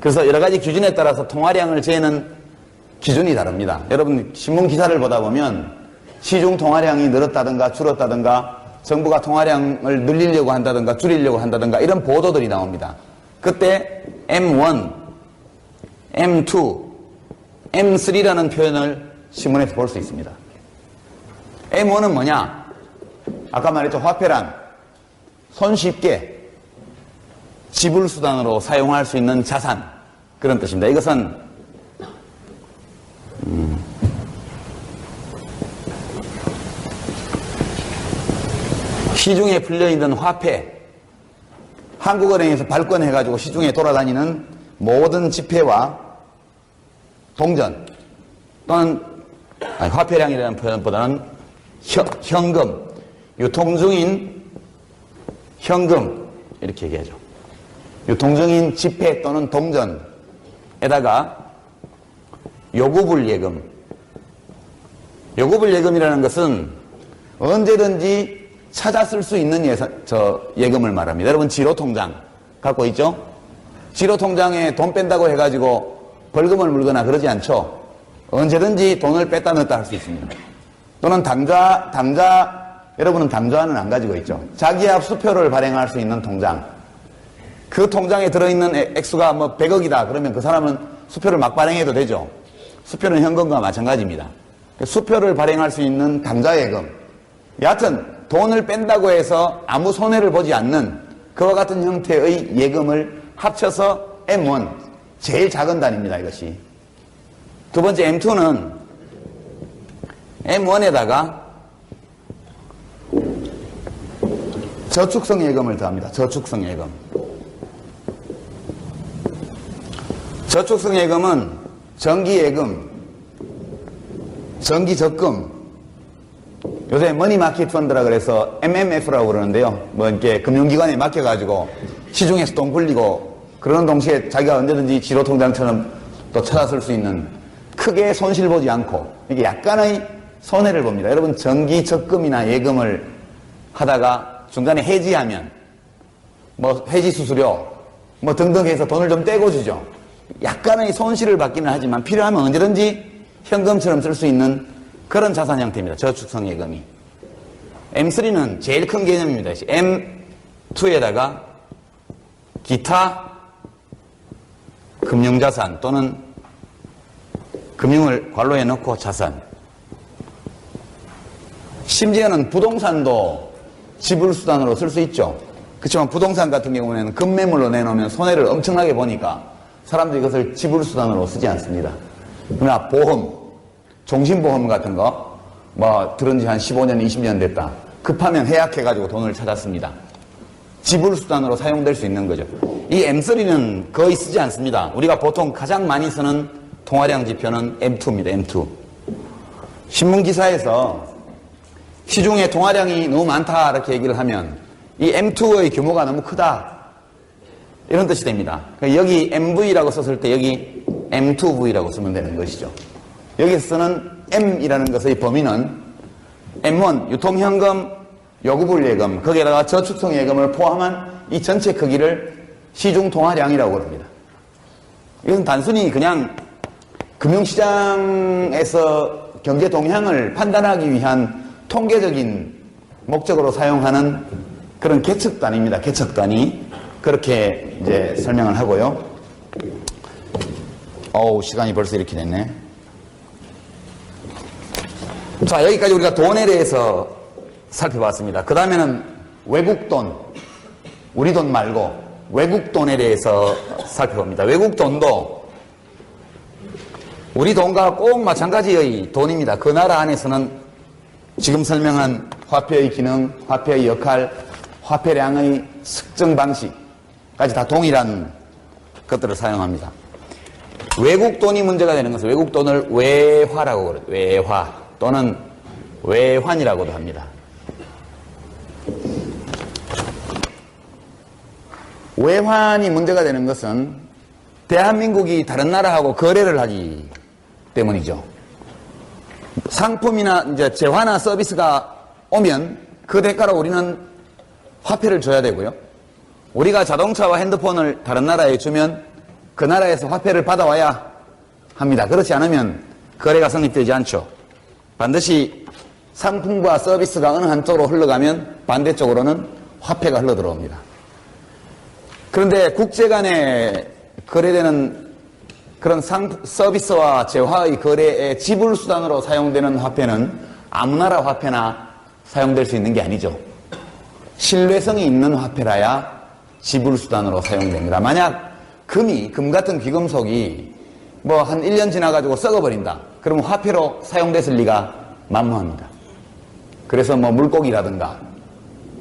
그래서 여러 가지 기준에 따라서 통화량을 재는 기준이 다릅니다. 여러분 신문 기사를 보다 보면 시중 통화량이 늘었다든가 줄었다든가 정부가 통화량을 늘리려고 한다든가 줄이려고 한다든가 이런 보도들이 나옵니다. 그때 M1, M2, M3라는 표현을 신문에서 볼 수 있습니다. M1은 뭐냐? 아까 말했죠. 화폐란 손쉽게 지불수단으로 사용할 수 있는 자산, 그런 뜻입니다. 이것은 시중에 풀려있는 화폐, 한국은행에서 발권해가지고 시중에 돌아다니는 모든 지폐와 동전 또는 화폐량이라는 표현보다는 현금, 유통 중인 현금 이렇게 얘기하죠. 유통 중인 지폐 또는 동전에다가 요구불예금. 요구불예금이라는 것은 언제든지 찾아 쓸 수 있는 예금을 말합니다. 여러분 지로통장 갖고 있죠? 지로통장에 돈 뺀다고 해가지고 벌금을 물거나 그러지 않죠? 언제든지 돈을 뺐다 넣었다 할 수 있습니다. 또는 여러분은 당좌는 안 가지고 있죠? 자기압 수표를 발행할 수 있는 통장. 그 통장에 들어있는 액수가 뭐 100억이다 그러면 그 사람은 수표를 막 발행해도 되죠? 수표는 현금과 마찬가지입니다. 수표를 발행할 수 있는 당좌예금. 여하튼 돈을 뺀다고 해서 아무 손해를 보지 않는 그와 같은 형태의 예금을 합쳐서 M1, 제일 작은 단위입니다. 이것이. 두 번째 M2는 M1에다가 저축성 예금을 더합니다. 저축성 예금. 저축성 예금은 정기예금, 정기적금, 요새 머니마켓 펀드라 그래서 MMF라고 그러는데요. 뭐 이렇게 금융기관에 맡겨가지고 시중에서 돈 굴리고 그러는 동시에 자기가 언제든지 지로통장처럼 또 찾아 쓸 수 있는, 크게 손실 보지 않고 이게 약간의 손해를 봅니다. 여러분 정기적금이나 예금을 하다가 중간에 해지하면 뭐 해지 수수료 뭐 등등 해서 돈을 좀 떼고 주죠. 약간의 손실을 받기는 하지만 필요하면 언제든지 현금처럼 쓸 수 있는 그런 자산 형태입니다. 저축성 예금이. M3는 제일 큰 개념입니다. M2에다가 기타 금융자산 또는 금융을 관로에 넣고 자산. 심지어는 부동산도 지불수단으로 쓸 수 있죠. 그렇지만 부동산 같은 경우에는 급매물로 내놓으면 손해를 엄청나게 보니까 사람들이 이것을 지불수단으로 쓰지 않습니다. 그러나 보험, 종신보험 같은 거 뭐 들은 지 한 15년, 20년 됐다. 급하면 해약해가지고 돈을 찾았습니다. 지불수단으로 사용될 수 있는 거죠. 이 M3는 거의 쓰지 않습니다. 우리가 보통 가장 많이 쓰는 통화량 지표는 M2입니다. M2. 신문기사에서 시중에 통화량이 너무 많다 이렇게 얘기를 하면 이 M2의 규모가 너무 크다 이런 뜻이 됩니다. 여기 MV라고 썼을 때 여기 M2V라고 쓰면 되는 것이죠. 여기서 쓰는 M이라는 것의 범위는 M1 유통현금, 요구불예금, 거기에다가 저축성 예금을 포함한 이 전체 크기를 시중통화량이라고 합니다. 이것은 단순히 그냥 금융시장에서 경제 동향을 판단하기 위한 통계적인 목적으로 사용하는 그런 계측단위입니다. 계측단위. 그렇게 이제 설명을 하고요. 시간이 벌써 이렇게 됐네. 자, 여기까지 우리가 돈에 대해서 살펴봤습니다. 그 다음에는 외국돈, 우리 돈 말고 외국돈에 대해서 살펴봅니다. 외국돈도 우리 돈과 꼭 마찬가지의 돈입니다. 그 나라 안에서는 지금 설명한 화폐의 기능, 화폐의 역할, 화폐량의 측정 방식까지 다 동일한 것들을 사용합니다. 외국 돈이 문제가 되는 것은 외국 돈을 외화라고 그래요. 외화 또는 외환이라고도 합니다. 외환이 문제가 되는 것은 대한민국이 다른 나라하고 거래를 하기 때문이죠. 상품이나 이제 재화나 서비스가 오면 그 대가로 우리는 화폐를 줘야 되고요. 우리가 자동차와 핸드폰을 다른 나라에 주면 그 나라에서 화폐를 받아와야 합니다. 그렇지 않으면 거래가 성립되지 않죠. 반드시 상품과 서비스가 어느 한쪽으로 흘러가면 반대쪽으로는 화폐가 흘러들어옵니다. 그런데 국제 간에 거래되는 그런 서비스와 재화의 거래의 지불수단으로 사용되는 화폐는 아무 나라 화폐나 사용될 수 있는 게 아니죠. 신뢰성이 있는 화폐라야 지불수단으로 사용됩니다. 만약 금 같은 귀금속이 뭐 한 1년 지나가지고 썩어버린다. 그러면 화폐로 사용됐을 리가 만무합니다. 그래서 뭐 물고기라든가,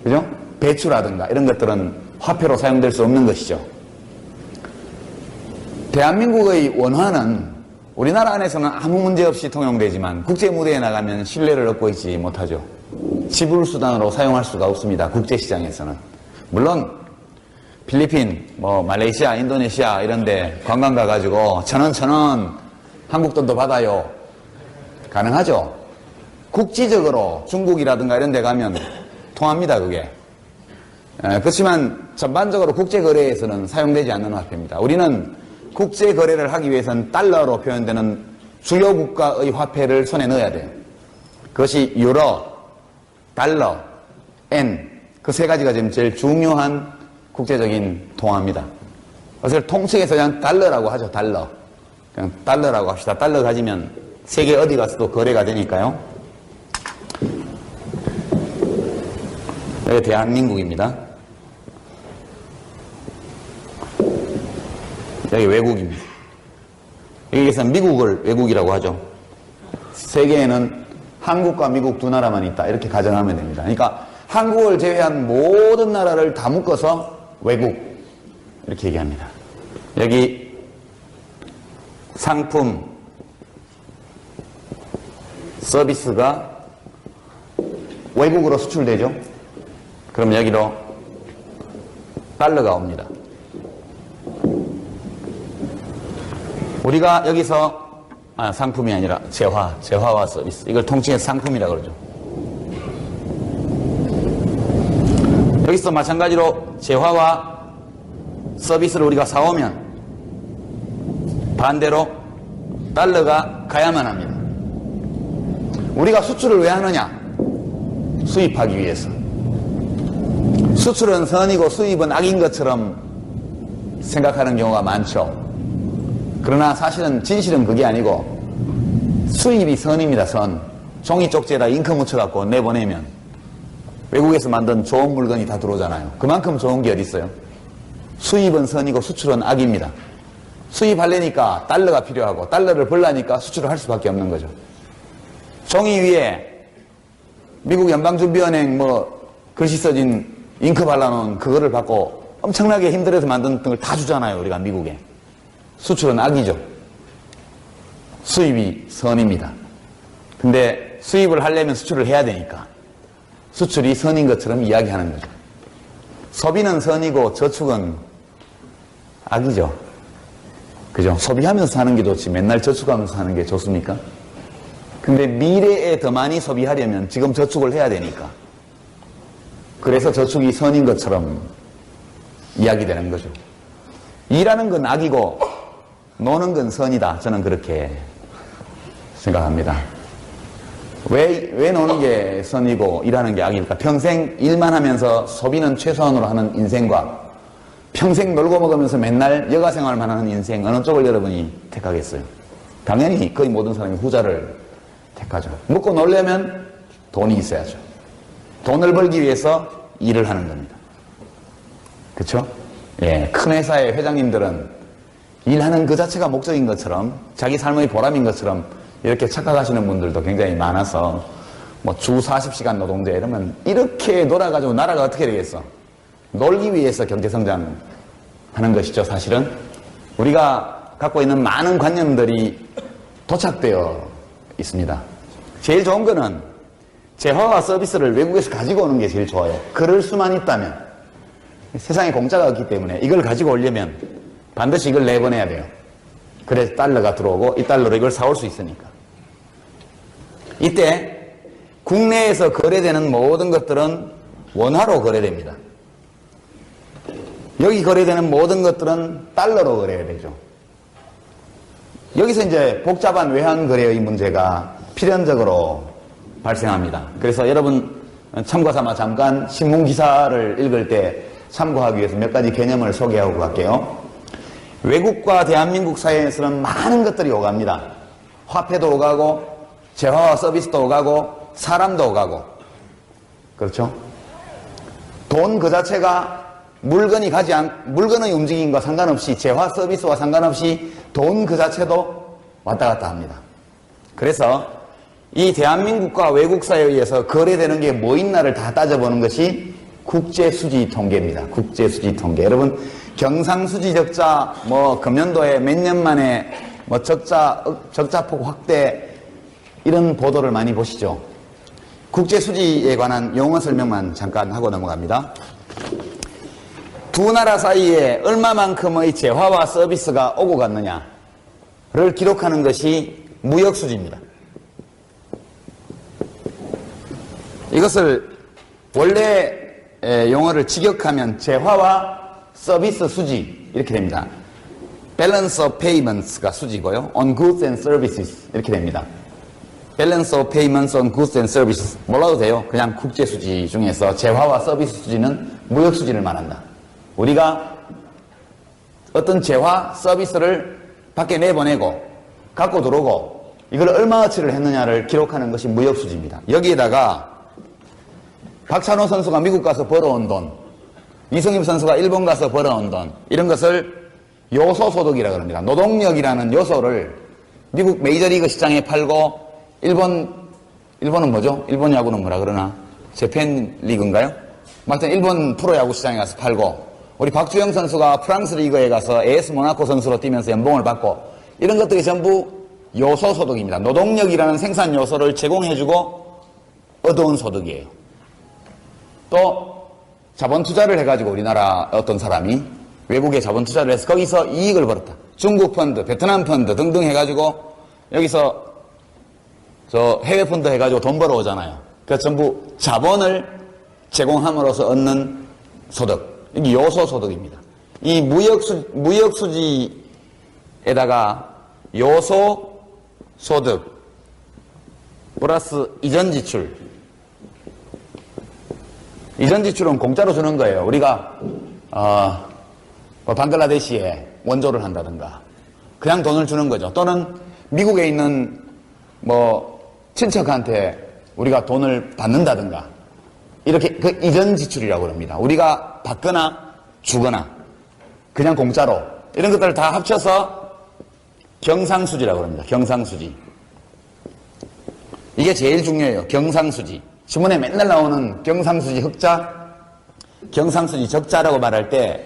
그죠? 배추라든가 이런 것들은 화폐로 사용될 수 없는 것이죠. 대한민국의 원화는 우리나라 안에서는 아무 문제 없이 통용되지만 국제 무대에 나가면 신뢰를 얻고 있지 못하죠. 지불수단으로 사용할 수가 없습니다. 국제시장에서는. 물론 필리핀, 뭐 말레이시아, 인도네시아 이런 데 관광 가가지고 천원 한국 돈도 받아요. 가능하죠. 국지적으로 중국이라든가 이런 데 가면 통합니다, 그게. 그렇지만 전반적으로 국제거래에서는 사용되지 않는 화폐입니다. 우리는 국제거래를 하기 위해서는 달러로 표현되는 주요 국가의 화폐를 손에 넣어야 돼요. 그것이 유로, 달러, 엔, 그 세 가지가 지금 제일 중요한 국제적인 통화입니다. 그것을 통칭해서 그냥 달러라고 하죠, 달러. 그냥 달러라고 합시다. 달러 가지면 세계 어디 가서도 거래가 되니까요. 여기 대한민국입니다. 여기 외국입니다. 여기에서 미국을 외국이라고 하죠. 세계에는 한국과 미국 두 나라만 있다. 이렇게 가정하면 됩니다. 그러니까 한국을 제외한 모든 나라를 다 묶어서 외국 이렇게 얘기합니다. 여기 상품, 서비스가 외국으로 수출되죠. 그럼 여기로 달러가 옵니다. 우리가 여기서 상품이 아니라 재화와 서비스, 이걸 통칭해서 상품이라고 그러죠. 여기서 마찬가지로 재화와 서비스를 우리가 사오면 반대로 달러가 가야만 합니다. 우리가 수출을 왜 하느냐? 수입하기 위해서. 수출은 선이고 수입은 악인 것처럼 생각하는 경우가 많죠. 그러나 사실은 진실은 그게 아니고 수입이 선입니다. 선. 종이 쪽지에다 잉크 묻혀갖고 내보내면 외국에서 만든 좋은 물건이 다 들어오잖아요. 그만큼 좋은 게 어디 있어요? 수입은 선이고 수출은 악입니다. 수입하려니까 달러가 필요하고 달러를 벌려니까 수출을 할 수밖에 없는 거죠. 종이 위에 미국 연방준비은행 뭐 글씨 써진 잉크 발라놓은 그거를 받고 엄청나게 힘들어서 만든 걸 다 주잖아요. 우리가 미국에. 수출은 악이죠. 수입이 선입니다. 근데 수입을 하려면 수출을 해야 되니까 수출이 선인 것처럼 이야기하는 거죠. 소비는 선이고 저축은 악이죠. 그죠? 소비하면서 사는 게 좋지 맨날 저축하면서 사는 게 좋습니까? 근데 미래에 더 많이 소비하려면 지금 저축을 해야 되니까 그래서 저축이 선인 것처럼 이야기되는 거죠. 일하는 건 악이고 노는 건 선이다. 저는 그렇게 생각합니다. 왜 노는 게 선이고 일하는 게 악일까? 평생 일만 하면서 소비는 최소한으로 하는 인생과 평생 놀고 먹으면서 맨날 여가 생활만 하는 인생, 어느 쪽을 여러분이 택하겠어요? 당연히 거의 모든 사람이 후자를 택하죠. 먹고 놀려면 돈이 있어야죠. 돈을 벌기 위해서 일을 하는 겁니다. 그렇죠? 예, 큰 회사의 회장님들은 일하는 그 자체가 목적인 것처럼 자기 삶의 보람인 것처럼 이렇게 착각하시는 분들도 굉장히 많아서 뭐 주 40시간 노동제 이러면 이렇게 놀아가지고 나라가 어떻게 되겠어? 놀기 위해서 경제성장 하는 것이죠. 사실은 우리가 갖고 있는 많은 관념들이 도착되어 있습니다. 제일 좋은 거는 재화와 서비스를 외국에서 가지고 오는 게 제일 좋아요. 그럴 수만 있다면. 세상에 공짜가 없기 때문에 이걸 가지고 오려면 반드시 이걸 내보내야 돼요. 그래서 달러가 들어오고 이 달러로 이걸 사올 수 있으니까. 이때 국내에서 거래되는 모든 것들은 원화로 거래됩니다. 여기 거래되는 모든 것들은 달러로 거래가 되죠. 여기서 이제 복잡한 외환 거래의 문제가 필연적으로 발생합니다. 그래서 여러분 참고 삼아 잠깐 신문 기사를 읽을 때 참고하기 위해서 몇 가지 개념을 소개하고 갈게요. 외국과 대한민국 사이에서는 많은 것들이 오갑니다. 화폐도 오가고 재화와 서비스도 오가고 사람도 오가고, 그렇죠? 돈 그 자체가 물건의 움직임과 상관없이, 재화 서비스와 상관없이 돈 그 자체도 왔다 갔다 합니다. 그래서 이 대한민국과 외국 사이에서 거래되는 게 뭐 있나를 다 따져보는 것이 국제수지 통계입니다. 국제수지 통계. 여러분, 경상수지 적자, 금년도에 몇 년 만에 적자폭 확대, 이런 보도를 많이 보시죠. 국제수지에 관한 용어 설명만 잠깐 하고 넘어갑니다. 두 나라 사이에 얼마만큼의 재화와 서비스가 오고 갔느냐를 기록하는 것이 무역수지입니다. 이것을 원래 용어를 직역하면 재화와 서비스 수지 이렇게 됩니다. Balance of Payments가 수지고요. On Goods and Services 이렇게 됩니다. Balance of Payments on Goods and Services 몰라도 돼요. 그냥 국제수지 중에서 재화와 서비스 수지는 무역수지를 말한다. 우리가 어떤 재화, 서비스를 밖에 내보내고 갖고 들어오고 이걸 얼마어치를 했느냐를 기록하는 것이 무역수지입니다. 여기에다가 박찬호 선수가 미국 가서 벌어온 돈, 이승엽 선수가 일본 가서 벌어온 돈, 이런 것을 요소소득이라고 합니다. 노동력이라는 요소를 미국 메이저리그 시장에 팔고 일본은 뭐죠? 일본 야구는 뭐라 그러나? 재팬 리그인가요? 아무튼 일본 프로야구 시장에 가서 팔고, 우리 박주영 선수가 프랑스 리그에 가서 AS 모나코 선수로 뛰면서 연봉을 받고, 이런 것들이 전부 요소소득입니다. 노동력이라는 생산 요소를 제공해주고 얻어온 소득이에요. 또 자본 투자를 해가지고 우리나라 어떤 사람이 외국에 자본 투자를 해서 거기서 이익을 벌었다. 중국 펀드, 베트남 펀드 등등 해가지고 여기서 해외 펀드 해가지고 돈 벌어오잖아요. 그래서 전부 자본을 제공함으로써 얻는 소득. 이게 요소소득입니다. 이 무역수지에다가 요소소득 플러스 이전지출. 이전지출은 공짜로 주는 거예요. 우리가 방글라데시에 원조를 한다든가 그냥 돈을 주는 거죠. 또는 미국에 있는 친척한테 우리가 돈을 받는다든가, 이렇게 그 이전지출이라고 합니다. 우리가 받거나 주거나 그냥 공짜로, 이런 것들을 다 합쳐서 경상수지라고 합니다. 경상수지. 이게 제일 중요해요. 경상수지. 신문에 맨날 나오는 경상수지 흑자, 경상수지 적자라고 말할 때,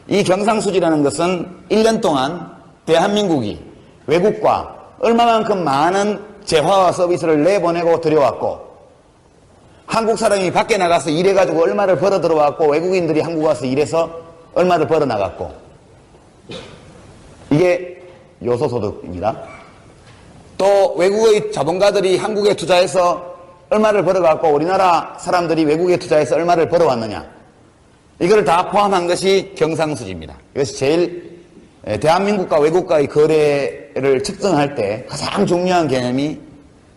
이 경상수지라는 것은 1년 동안 대한민국이 외국과 얼마만큼 많은 재화와 서비스를 내보내고 들여왔고, 한국 사람이 밖에 나가서 일해가지고 얼마를 벌어 들어왔고, 외국인들이 한국 와서 일해서 얼마를 벌어 나갔고, 이게 요소소득입니다. 또 외국의 자본가들이 한국에 투자해서 얼마를 벌어갖고 우리나라 사람들이 외국에 투자해서 얼마를 벌어왔느냐, 이걸 다 포함한 것이 경상수지입니다. 이것이 제일 대한민국과 외국과의 거래를 측정할 때 가장 중요한 개념이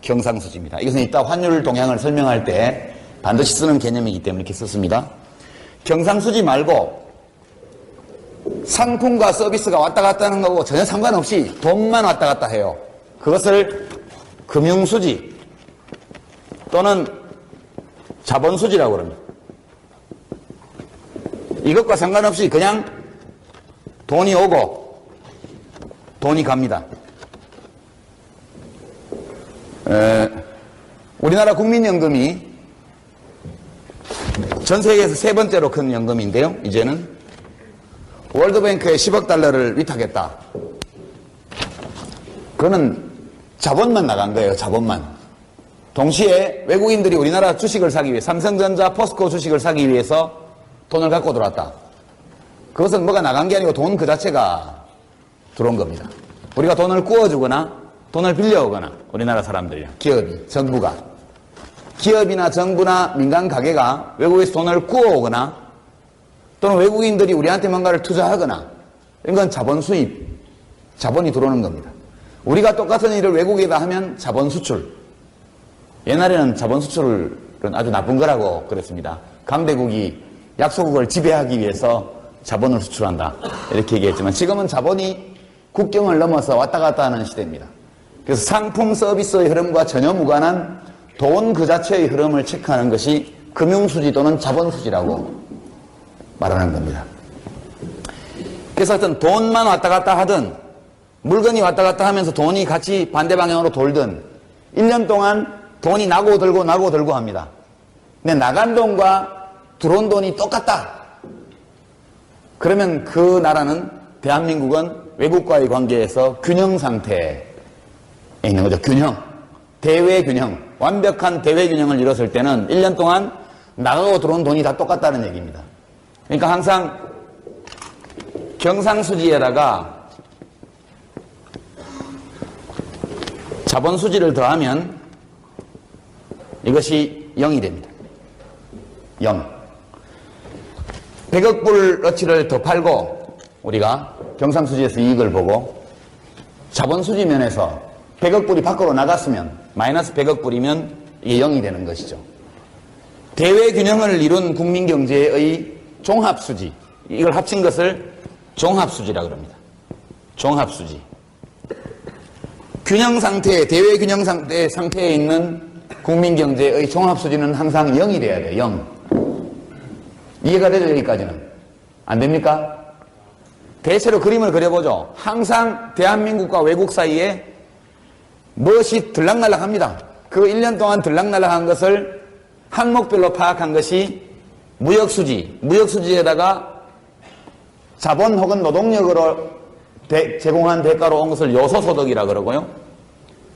경상수지입니다. 이것은 이따 환율 동향을 설명할 때 반드시 쓰는 개념이기 때문에 이렇게 썼습니다. 경상수지 말고 상품과 서비스가 왔다 갔다 하는 거고 전혀 상관없이 돈만 왔다 갔다 해요. 그것을 금융수지 또는 자본수지라고 합니다. 이것과 상관없이 그냥 돈이 오고 돈이 갑니다. 우리나라 국민연금이 전 세계에서 세 번째로 큰 연금인데요. 이제는 월드뱅크에 10억 달러를 위탁했다. 그거는 자본만 나간 거예요. 자본만. 동시에 외국인들이 우리나라 주식을 사기 위해, 삼성전자, 포스코 주식을 사기 위해서 돈을 갖고 들어왔다. 그것은 뭐가 나간 게 아니고 돈 그 자체가 들어온 겁니다. 우리가 돈을 구워주거나 돈을 빌려오거나 우리나라 사람들이요. 기업이, 정부가. 기업이나 정부나 민간 가게가 외국에서 돈을 구워오거나 또는 외국인들이 우리한테 뭔가를 투자하거나 이건 자본 수입, 자본이 들어오는 겁니다. 우리가 똑같은 일을 외국에다 하면 자본 수출. 옛날에는 자본 수출은 아주 나쁜 거라고 그랬습니다. 강대국이 약소국을 지배하기 위해서 자본을 수출한다 이렇게 얘기했지만 지금은 자본이 국경을 넘어서 왔다 갔다 하는 시대입니다. 그래서 상품 서비스의 흐름과 전혀 무관한 돈 그 자체의 흐름을 체크하는 것이 금융수지 또는 자본수지라고 말하는 겁니다. 그래서 하여튼 돈만 왔다 갔다 하든 물건이 왔다 갔다 하면서 돈이 같이 반대 방향으로 돌든 1년 동안 돈이 나고 들고 합니다. 근데 나간 돈과 들어온 돈이 똑같다. 그러면 그 나라는 대한민국은 외국과의 관계에서 균형 상태에 있는 거죠. 균형. 대외 균형. 완벽한 대외 균형을 이뤘을 때는 1년 동안 나가고 들어온 돈이 다 똑같다는 얘기입니다. 그러니까 항상 경상수지에다가 자본수지를 더하면 이것이 0이 됩니다. 0. 100억 불어치를 더 팔고 우리가 경상수지에서 이익을 보고 자본수지 면에서 100억 불이 밖으로 나갔으면 마이너스 100억 불이면 이게 0이 되는 것이죠. 대외균형을 이룬 국민경제의 종합수지, 이걸 합친 것을 종합수지라고 합니다. 종합수지. 균형 상태, 대외균형 상태에 있는 국민경제의 종합수지는 항상 0이 돼야 돼요. 0. 이해가 되죠? 여기까지는. 안 됩니까? 대체로 그림을 그려보죠. 항상 대한민국과 외국 사이에 무엇이 들락날락합니다. 그 1년 동안 들락날락한 것을 항목별로 파악한 것이 무역수지, 무역수지에다가 자본 혹은 노동력으로 제공한 대가로 온 것을 요소소득이라 그러고요.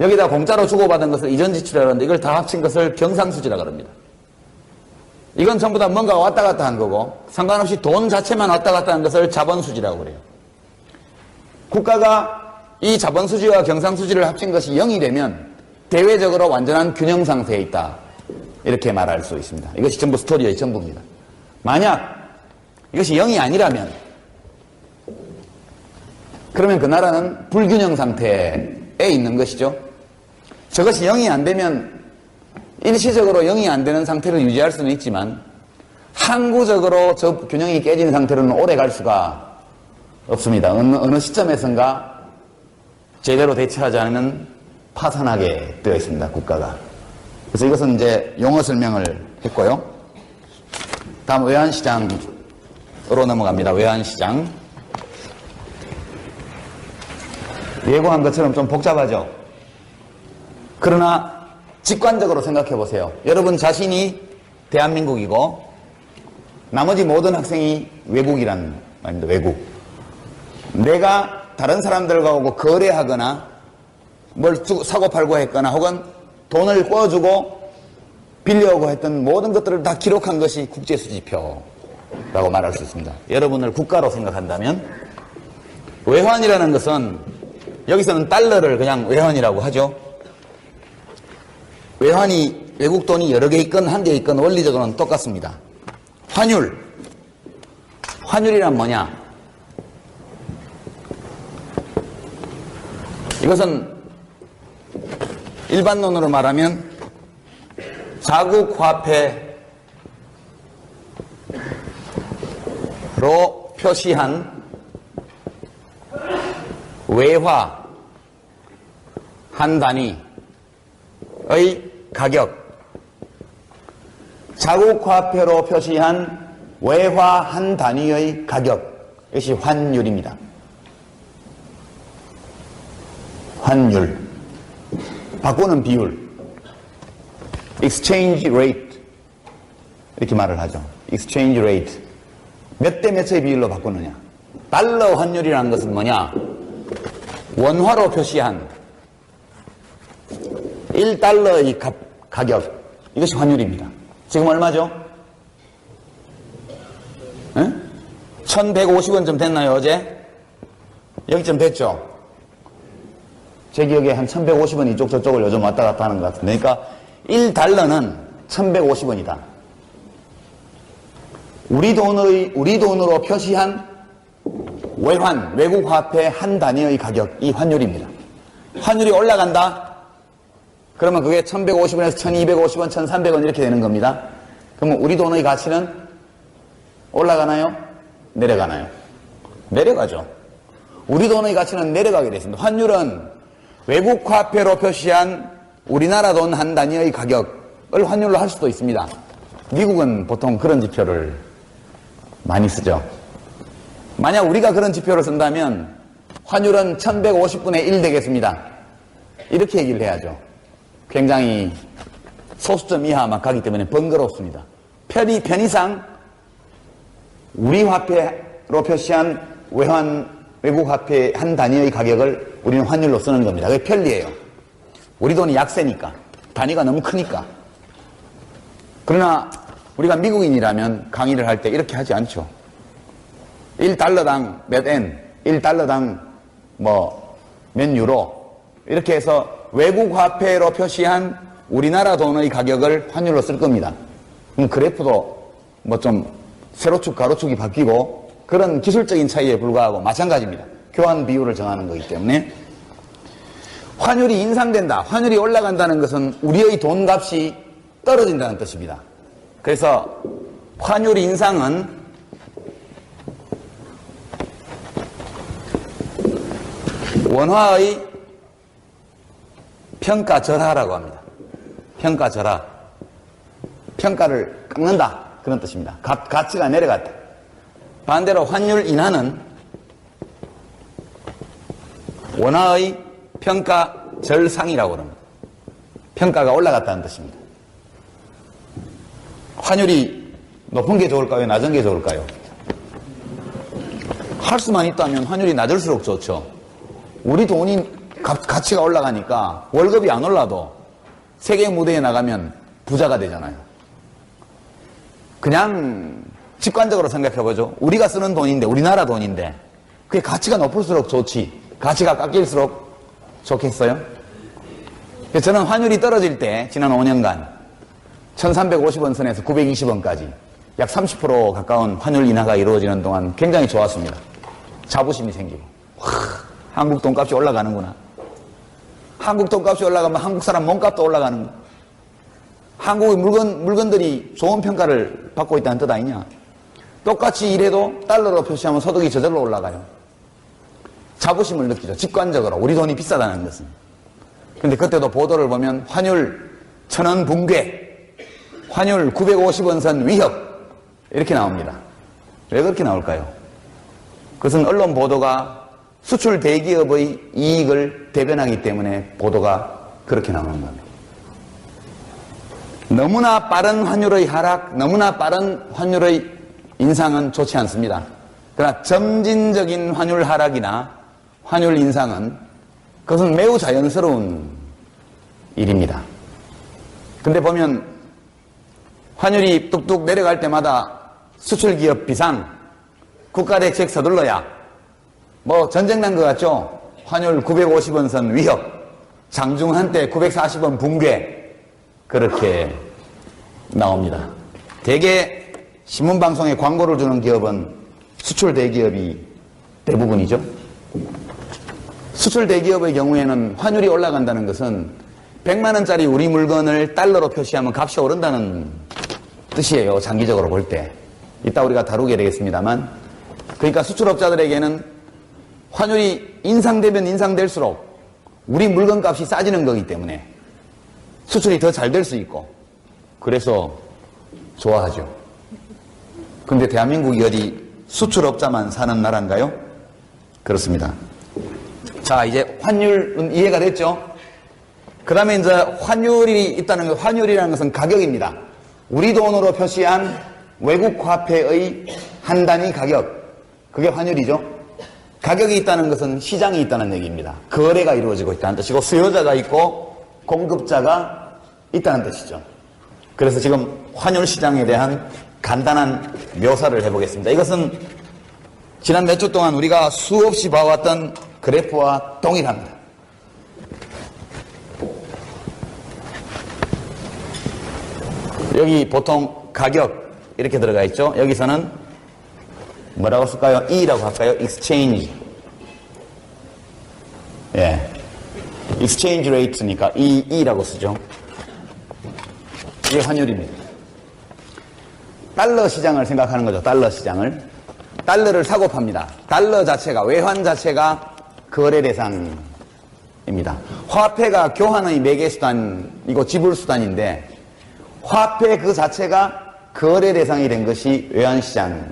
여기다 공짜로 주고받은 것을 이전지출이라 그러는데 이걸 다 합친 것을 경상수지라 그럽니다. 이건 전부 다 뭔가 왔다 갔다 한 거고 상관없이 돈 자체만 왔다 갔다 한 것을 자본수지라고 그래요. 국가가 이 자본수지와 경상수지를 합친 것이 0이 되면 대외적으로 완전한 균형 상태에 있다. 이렇게 말할 수 있습니다. 이것이 전부 스토리의 전부입니다. 만약 이것이 0이 아니라면 그러면 그 나라는 불균형 상태에 있는 것이죠. 저것이 0이 안 되면 일시적으로 0이 안 되는 상태를 유지할 수는 있지만 항구적으로 저 균형이 깨진 상태로는 오래 갈 수가 없습니다. 어느 시점에선가 제대로 대처하지 않으면 파산하게 되어 있습니다. 국가가. 그래서 이것은 이제 용어 설명을 했고요. 다음 외환시장으로 넘어갑니다. 외환시장. 예고한 것처럼 좀 복잡하죠. 그러나 직관적으로 생각해 보세요. 여러분 자신이 대한민국이고 나머지 모든 학생이 외국이라는 말입니다. 외국. 내가 다른 사람들과 오고 거래하거나 뭘 사고 팔고 했거나 혹은 돈을 꿔주고 빌려오고 했던 모든 것들을 다 기록한 것이 국제수지표라고 말할 수 있습니다. 여러분을 국가로 생각한다면 외환이라는 것은 여기서는 달러를 그냥 외환이라고 하죠. 외환이 외국 돈이 여러 개 있건 한 개 있건 원리적으로는 똑같습니다. 환율. 환율이란 뭐냐? 이것은 일반론으로 말하면 자국 화폐로 표시한 외화 한 단위의 가격, 자국 화폐로 표시한 외화 한 단위의 가격, 이것이 환율입니다. 환율, 바꾸는 비율, exchange rate 이렇게 말을 하죠. exchange rate, 몇 대 몇의 비율로 바꾸느냐. 달러 환율이라는 것은 뭐냐? 원화로 표시한 1달러의 가격, 이것이 환율입니다. 지금 얼마죠? 1150원쯤 됐나요, 어제? 여기쯤 됐죠? 제 기억에 한 1150원 이쪽 저쪽을 요즘 왔다 갔다 하는 것 같은데, 그러니까 1달러는 1150원이다. 우리 돈으로 표시한 외환, 외국 화폐 한 단위의 가격이 환율입니다. 환율이 올라간다? 그러면 그게 1150원에서 1250원, 1300원 이렇게 되는 겁니다. 그러면 우리 돈의 가치는 올라가나요? 내려가나요? 내려가죠. 우리 돈의 가치는 내려가게 됐습니다. 환율은 외국 화폐로 표시한 우리나라 돈 한 단위의 가격을 환율로 할 수도 있습니다. 미국은 보통 그런 지표를 많이 쓰죠. 만약 우리가 그런 지표를 쓴다면 환율은 1150분의 1 되겠습니다. 이렇게 얘기를 해야죠. 굉장히 소수점 이하만 가기 때문에 번거롭습니다. 편의상 우리 화폐로 표시한 외국 화폐 한 단위의 가격을 우리는 환율로 쓰는 겁니다. 그게 편리해요. 우리 돈이 약세니까, 단위가 너무 크니까. 그러나 우리가 미국인이라면 강의를 할 때 이렇게 하지 않죠. 1달러당 몇 엔, 1달러당 몇 유로, 이렇게 해서 외국 화폐로 표시한 우리나라 돈의 가격을 환율로 쓸 겁니다. 그럼 그래프도 좀 세로축, 가로축이 바뀌고 그런 기술적인 차이에 불과하고 마찬가지입니다. 교환 비율을 정하는 거기 때문에. 환율이 인상된다, 환율이 올라간다는 것은 우리의 돈값이 떨어진다는 뜻입니다. 그래서 환율 인상은 원화의 평가절하라고 합니다. 평가절하. 평가를 깎는다, 그런 뜻입니다. 가치가 내려갔다. 반대로 환율 인하는 원화의 평가절상이라고 합니다. 평가가 올라갔다는 뜻입니다. 환율이 높은 게 좋을까요? 낮은 게 좋을까요? 할 수만 있다면 환율이 낮을수록 좋죠. 우리 돈이 가치가 올라가니까 월급이 안 올라도 세계 무대에 나가면 부자가 되잖아요. 그냥 직관적으로 생각해보죠. 우리가 쓰는 돈인데, 우리나라 돈인데 그게 가치가 높을수록 좋지, 가치가 깎일수록 좋겠어요? 저는 환율이 떨어질 때 지난 5년간 1350원 선에서 920원까지 약 30% 가까운 환율 인하가 이루어지는 동안 굉장히 좋았습니다. 자부심이 생기고, 한국 돈값이 올라가는구나. 한국 돈값이 올라가면 한국 사람 몸값도 올라가는 거. 한국의 물건들이 좋은 평가를 받고 있다는 뜻 아니냐. 똑같이 일해도 달러로 표시하면 소득이 저절로 올라가요. 자부심을 느끼죠. 직관적으로 우리 돈이 비싸다는 것은. 근데 그때도 보도를 보면 환율 1000원 붕괴, 환율 950원 선 위협, 이렇게 나옵니다. 왜 그렇게 나올까요? 그것은 언론 보도가 수출 대기업의 이익을 대변하기 때문에 보도가 그렇게 나오는 겁니다. 너무나 빠른 환율의 하락, 너무나 빠른 환율의 인상은 좋지 않습니다. 그러나 점진적인 환율 하락이나 환율 인상은 그것은 매우 자연스러운 일입니다. 근데 보면 환율이 뚝뚝 내려갈 때마다 수출기업 비상, 국가대책 서둘러야, 전쟁 난 것 같죠? 환율 950원 선 위협, 장중 한때 940원 붕괴, 그렇게 나옵니다. 대개 신문방송에 광고를 주는 기업은 수출 대기업이 대부분이죠. 수출 대기업의 경우에는 환율이 올라간다는 것은 100만원짜리 우리 물건을 달러로 표시하면 값이 오른다는 뜻이에요. 장기적으로 볼 때. 이따 우리가 다루게 되겠습니다만, 그러니까 수출업자들에게는 환율이 인상되면 인상될수록 우리 물건값이 싸지는 거기 때문에 수출이 더 잘 될 수 있고, 그래서 좋아하죠. 근데 대한민국이 어디 수출업자만 사는 나라인가요? 그렇습니다. 자, 이제 환율은 이해가 됐죠? 그 다음에 이제 환율이 있다는 것, 환율이라는 것은 가격입니다. 우리 돈으로 표시한 외국 화폐의 한 단위 가격, 그게 환율이죠. 가격이 있다는 것은 시장이 있다는 얘기입니다. 거래가 이루어지고 있다는 뜻이고, 수요자가 있고 공급자가 있다는 뜻이죠. 그래서 지금 환율 시장에 대한 간단한 묘사를 해보겠습니다. 이것은 지난 몇 주 동안 우리가 수없이 봐왔던 그래프와 동일합니다. 여기 보통 가격 이렇게 들어가 있죠. 여기서는 뭐라고 쓸까요? E라고 할까요? exchange. 예. exchange rate니까 E라고 쓰죠. 이게 환율입니다. 달러 시장을 생각하는 거죠. 달러 시장을. 달러를 사고 팝니다. 달러 자체가, 외환 자체가 거래 대상입니다. 화폐가 교환의 매개수단이고 지불수단인데 화폐 그 자체가 거래 대상이 된 것이 외환시장이죠.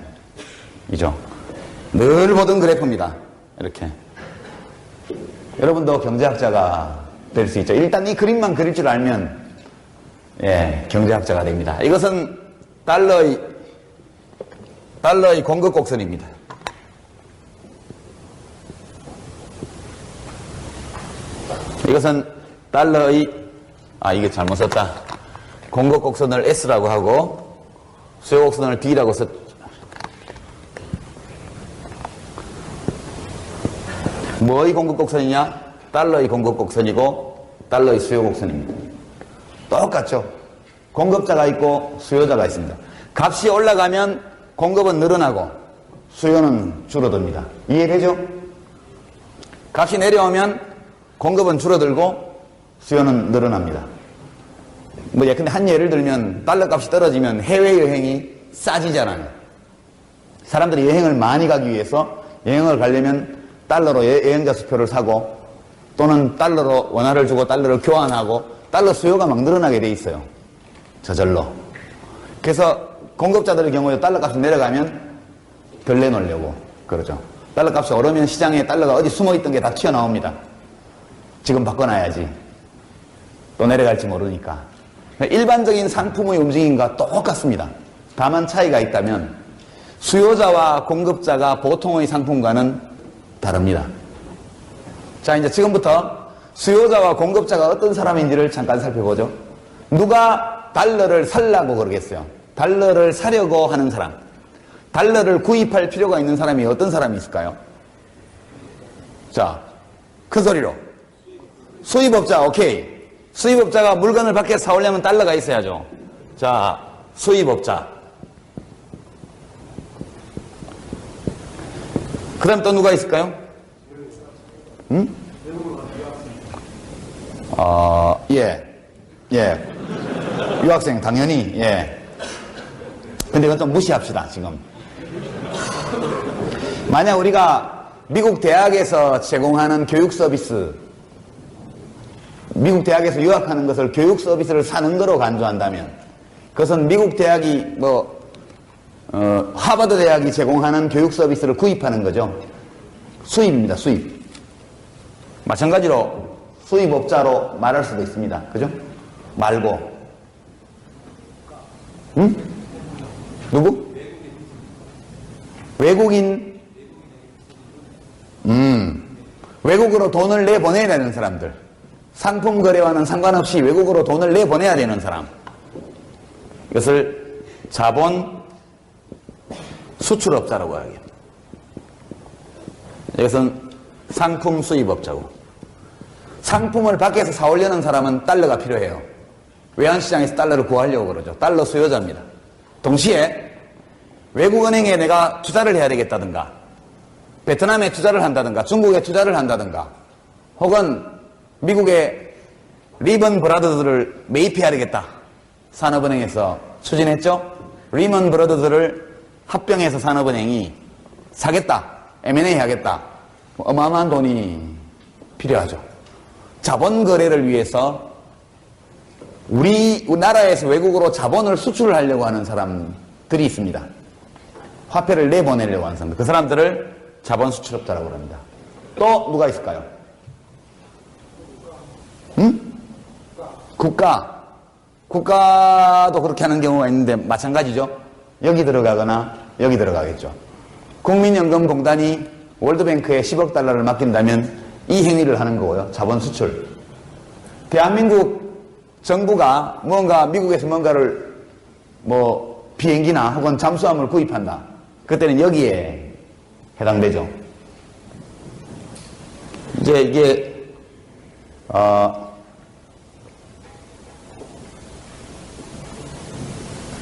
늘 보던 그래프입니다. 이렇게. 여러분도 경제학자가 될 수 있죠. 일단 이 그림만 그릴 줄 알면 예, 경제학자가 됩니다. 이것은 달러의 공급 곡선입니다. 이것은 달러의 이게 잘못 썼다. 공급 곡선을 S라고 하고 수요 곡선을 D라고 썼. 뭐의 공급 곡선이냐? 달러의 공급 곡선이고 달러의 수요 곡선입니다. 똑같죠? 공급자가 있고 수요자가 있습니다. 값이 올라가면 공급은 늘어나고 수요는 줄어듭니다. 이해되죠? 값이 내려오면 공급은 줄어들고 수요는 늘어납니다. 근데 한 예를 들면 달러 값이 떨어지면 해외여행이 싸지잖아요. 사람들이 여행을 많이 가기 위해서 여행을 가려면 달러로 여행자 수표를 사고 또는 달러로 원화를 주고 달러를 교환하고 달러 수요가 막 늘어나게 돼 있어요. 저절로. 그래서 공급자들의 경우에 달러 값이 내려가면 덜 내놓으려고 그러죠. 달러 값이 오르면 시장에 달러가 어디 숨어있던 게 다 튀어나옵니다. 지금 바꿔놔야지. 또 내려갈지 모르니까. 일반적인 상품의 움직임과 똑같습니다. 다만 차이가 있다면 수요자와 공급자가 보통의 상품과는 다릅니다. 자, 이제 지금부터 수요자와 공급자가 어떤 사람인지를 잠깐 살펴보죠. 누가 달러를 살라고 그러겠어요? 달러를 사려고 하는 사람. 달러를 구입할 필요가 있는 사람이 어떤 사람이 있을까요? 자, 큰 소리로. 수입업자, 오케이. 수입업자가 물건을 밖에 사오려면 달러가 있어야죠. 자, 수입업자. 그 다음 또 누가 있을까요? 예. 유학생, 당연히, 예. 근데 이건 좀 무시합시다, 지금. 만약 우리가 미국 대학에서 제공하는 교육 서비스, 미국 대학에서 유학하는 것을 교육 서비스를 사는 거로 간주한다면, 그것은 미국 대학이 하버드 대학이 제공하는 교육 서비스를 구입하는 거죠. 수입입니다, 수입. 마찬가지로 수입업자로 말할 수도 있습니다. 그죠? 말고. 응? 누구? 외국인. 외국으로 돈을 내보내야 되는 사람들. 상품 거래와는 상관없이 외국으로 돈을 내보내야 되는 사람. 이것을 자본 수출업자라고 하겠습니다. 이것은 상품 수입업자고. 상품을 밖에서 사오려는 사람은 달러가 필요해요. 외환시장에서 달러를 구하려고 그러죠. 달러 수요자입니다. 동시에 외국은행에 내가 투자를 해야 되겠다든가 베트남에 투자를 한다든가 중국에 투자를 한다든가 혹은 미국의 리먼 브라더스를 매입해야 되겠다. 산업은행에서 추진했죠. 리먼 브라더스를 합병해서 산업은행이 사겠다. M&A 하겠다. 어마어마한 돈이 필요하죠. 자본 거래를 위해서 우리나라에서 외국으로 자본을 수출하려고 하는 사람들이 있습니다. 화폐를 내보내려고 하는 사람들. 그 사람들을 자본 수출업자라고 합니다. 또 누가 있을까요? 국가도 그렇게 하는 경우가 있는데 마찬가지죠. 여기 들어가거나 여기 들어가겠죠. 국민연금공단이 월드뱅크에 10억 달러를 맡긴다면 이 행위를 하는 거고요. 자본 수출. 대한민국 정부가 뭔가 미국에서 뭔가를 비행기나 혹은 잠수함을 구입한다. 그때는 여기에 해당되죠. 이제 이게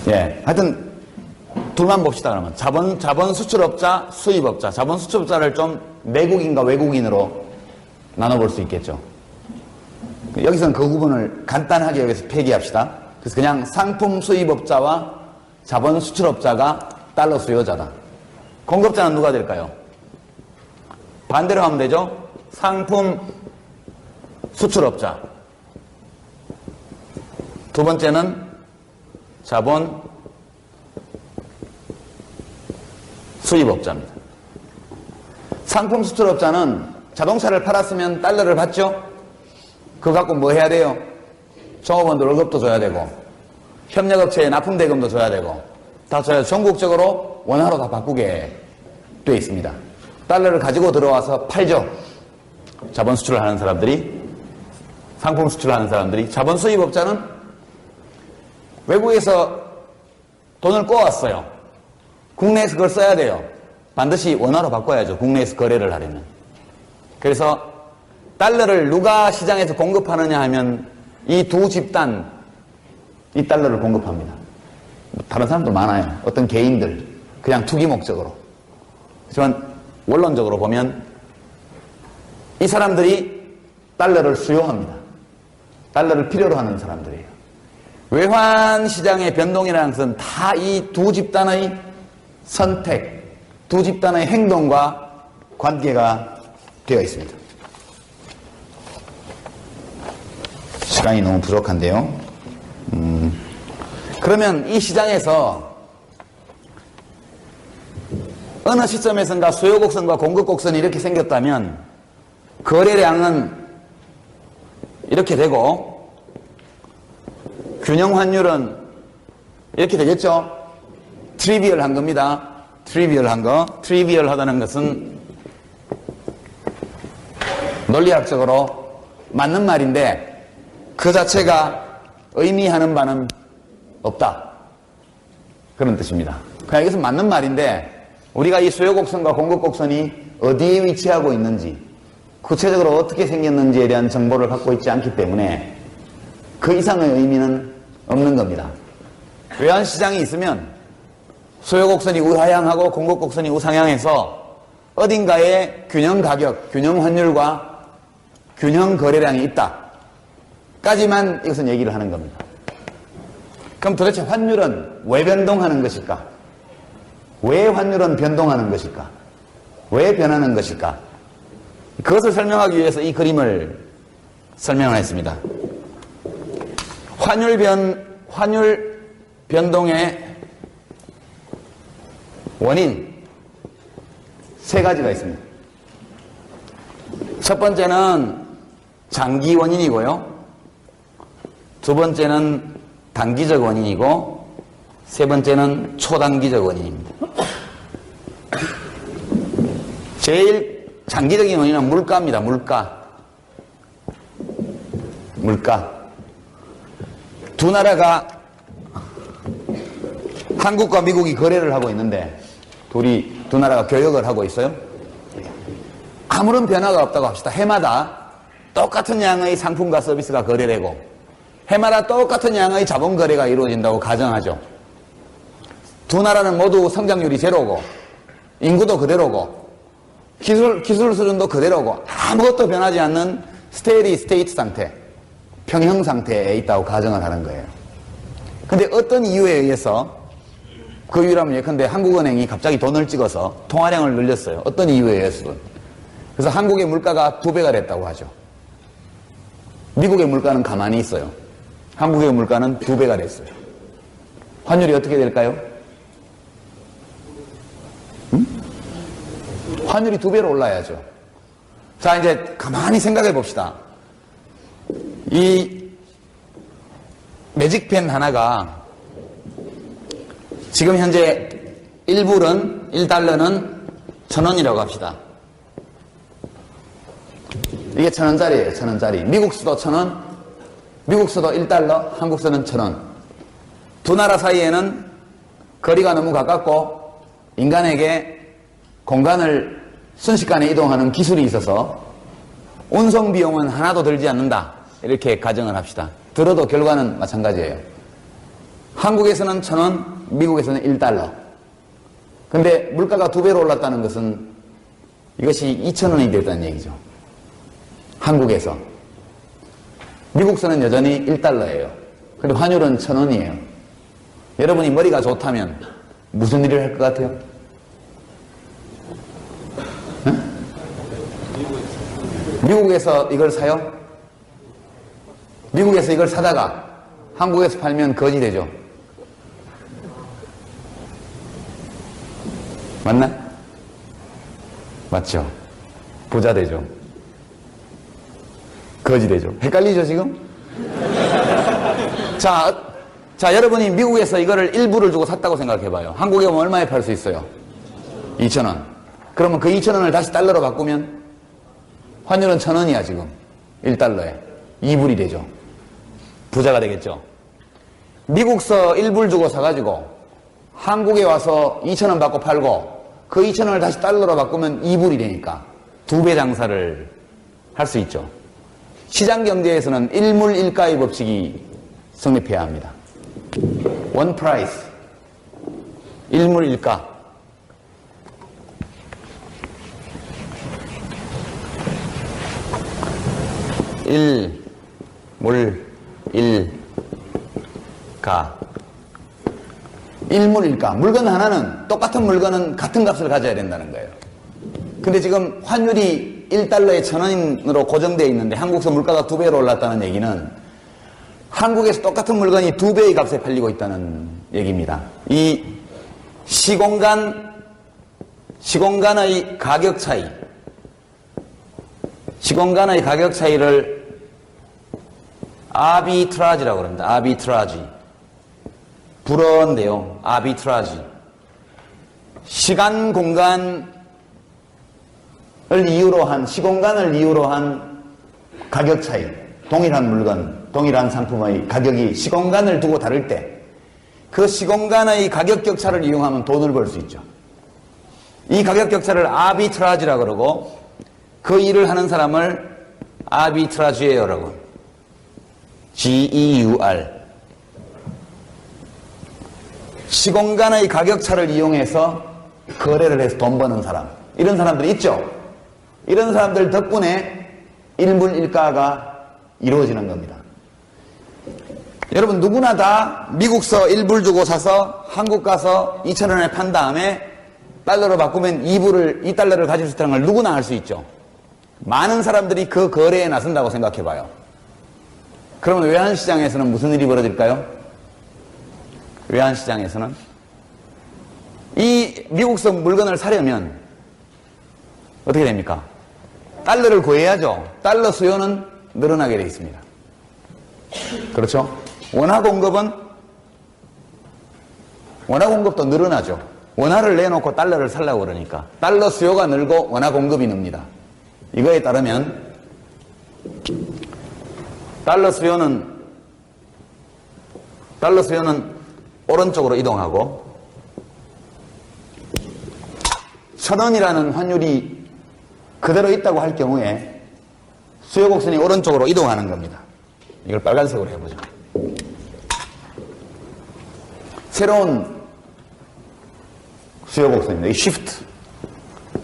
예, 하여튼 둘만 봅시다. 그러면 자본 수출업자, 수입업자. 자본 수출업자를 좀 내국인과 외국인으로 나눠볼 수 있겠죠. 여기서는 그 구분을 간단하게 여기서 폐기합시다. 그래서 그냥 상품 수입업자와 자본 수출업자가 달러 수요자다. 공급자는 누가 될까요? 반대로 하면 되죠. 상품 수출업자. 두 번째는 자본 수입업자입니다. 상품 수출업자는 자동차를 팔았으면 달러를 받죠. 그거 갖고 뭐 해야 돼요? 종업원들 월급도 줘야 되고 협력업체에 납품대금도 줘야 되고 다 줘야 전국적으로 원화로 다 바꾸게 돼 있습니다. 달러를 가지고 들어와서 팔죠. 자본 수출을 하는 사람들이, 상품 수출을 하는 사람들이. 자본 수입업자는 외국에서 돈을 꼬았어요. 국내에서 그걸 써야 돼요. 반드시 원화로 바꿔야죠. 국내에서 거래를 하려면. 그래서 달러를 누가 시장에서 공급하느냐 하면 이 두 집단 이 달러를 공급합니다. 다른 사람도 많아요. 어떤 개인들 그냥 투기 목적으로. 하지만 원론적으로 보면 이 사람들이 달러를 수요합니다. 달러를 필요로 하는 사람들이에요. 외환 시장의 변동이라는 것은 다 이 두 집단의 선택, 두 집단의 행동과 관계가 되어 있습니다. 시간이 너무 부족한데요. 그러면 이 시장에서 어느 시점에선가 수요 곡선과 공급 곡선이 이렇게 생겼다면 거래량은 이렇게 되고 균형 환율은 이렇게 되겠죠. 트리비얼한 겁니다. 트리비얼한 거. 트리비얼하다는 것은 논리학적으로 맞는 말인데 그 자체가 의미하는 바는 없다. 그런 뜻입니다. 그냥 이것은 맞는 말인데 우리가 이 수요 곡선과 공급 곡선이 어디에 위치하고 있는지 구체적으로 어떻게 생겼는지에 대한 정보를 갖고 있지 않기 때문에 그 이상의 의미는 없는 겁니다. 외환시장이 있으면 수요 곡선이 우하향하고 공급 곡선이 우상향해서 어딘가에 균형 가격, 균형 환율과 균형 거래량이 있다. 까지만 이것은 얘기를 하는 겁니다. 그럼 도대체 환율은 왜 변동하는 것일까? 왜 환율은 변동하는 것일까? 왜 변하는 것일까? 그것을 설명하기 위해서 이 그림을 설명했습니다. 환율 변동의 원인 세 가지가 있습니다. 첫 번째는 장기 원인이고요. 두 번째는 단기적 원인이고 세 번째는 초단기적 원인입니다. 제일 장기적인 원인은 물가입니다. 물가. 두 나라가 한국과 미국이 거래를 하고 있는데 두 나라가 교역을 하고 있어요. 아무런 변화가 없다고 합시다. 해마다 똑같은 양의 상품과 서비스가 거래되고 해마다 똑같은 양의 자본 거래가 이루어진다고 가정하죠. 두 나라는 모두 성장률이 제로고 인구도 그대로고 기술 수준도 그대로고 아무것도 변하지 않는 스테디 스테이트 상태, 평형 상태에 있다고 가정을 하는 거예요. 근데 어떤 이유에 의해서 그 이유라면 예컨대 한국은행이 갑자기 돈을 찍어서 통화량을 늘렸어요. 어떤 이유에 의해서든. 그래서 한국의 물가가 2배가 됐다고 하죠. 미국의 물가는 가만히 있어요. 한국의 물가는 2배가 됐어요. 환율이 어떻게 될까요? 환율이 2배로 올라야죠. 자, 이제 가만히 생각해 봅시다. 이 매직펜 하나가 지금 현재 1달러는 1,000원이라고 합시다. 이게 1,000원짜리예요. 1,000원짜리. 미국 수도 1,000원, 미국 수도 1달러, 한국 수는 1,000원. 두 나라 사이에는 거리가 너무 가깝고 인간에게 공간을 순식간에 이동하는 기술이 있어서 운송 비용은 하나도 들지 않는다. 이렇게 가정을 합시다. 들어도 결과는 마찬가지예요. 한국에서는 1,000원, 미국에서는 1달러. 근데 물가가 2배로 올랐다는 것은 이것이 2,000원이 됐다는 얘기죠. 한국에서. 미국서는 여전히 1달러예요. 근데 환율은 1,000원이에요. 여러분이 머리가 좋다면 무슨 일을 할 것 같아요? 응? 미국에서 이걸 사요? 미국에서 이걸 사다가 한국에서 팔면 거지 되죠. 맞나? 맞죠? 부자 되죠. 거지 되죠. 헷갈리죠 지금? 자, 여러분이 미국에서 이거를 1불을 주고 샀다고 생각해봐요. 한국에 오면 얼마에 팔 수 있어요? 2,000원. 그러면 그 2,000원을 다시 달러로 바꾸면 환율은 1,000원이야 지금. 1달러에. 2불이 되죠. 부자가 되겠죠. 미국서 1불 주고 사가지고 한국에 와서 2,000원 받고 팔고 그 2,000원을 다시 달러로 바꾸면 2불이 되니까 2배 장사를 할 수 있죠. 시장 경제에서는 일물 일가의 법칙이 성립해야 합니다. 원 프라이스, 일물 일가. 일물 일가. 일물 일가. 물건 하나는 똑같은 물건은 같은 값을 가져야 된다는 거예요. 근데 지금 환율이 1달러에 1,000원으로 고정되어 있는데 한국서 물가가 2배로 올랐다는 얘기는 한국에서 똑같은 물건이 2배의 값에 팔리고 있다는 얘기입니다. 이 시공간의 가격 차이를 아비트라지라고 합니다. 아비트라지. 불어인데요. 아비트라지. 시간을 이유로 한 가격 차이. 동일한 물건, 동일한 상품의 가격이 시공간을 두고 다를 때 그 시공간의 가격 격차를 이용하면 돈을 벌 수 있죠. 이 가격 격차를 아비트라지라고 그러고 그 일을 하는 사람을 아비트라지에어라고 GEUR. 시공간의 가격차를 이용해서 거래를 해서 돈 버는 사람. 이런 사람들이 있죠. 이런 사람들 덕분에 일물일가가 이루어지는 겁니다. 여러분 누구나 다 미국서 1불 주고 사서 한국 가서 2,000원에 판 다음에 달러로 바꾸면 2달러를 가질 수 있다는 걸 누구나 알 수 있죠. 많은 사람들이 그 거래에 나선다고 생각해 봐요. 그러면 외환시장에서는 무슨 일이 벌어질까요? 외환시장에서는 이 미국서 물건을 사려면 어떻게 됩니까? 달러를 구해야죠. 달러 수요는 늘어나게 되어 있습니다. 그렇죠? 원화 공급도 늘어나죠. 원화를 내놓고 달러를 살려고 그러니까 달러 수요가 늘고 원화 공급이 늡니다. 이거에 따르면 달러 수요는 오른쪽으로 이동하고 1,000원이라는 환율이 그대로 있다고 할 경우에 수요 곡선이 오른쪽으로 이동하는 겁니다. 이걸 빨간색으로 해보죠. 새로운 수요 곡선입니다. 이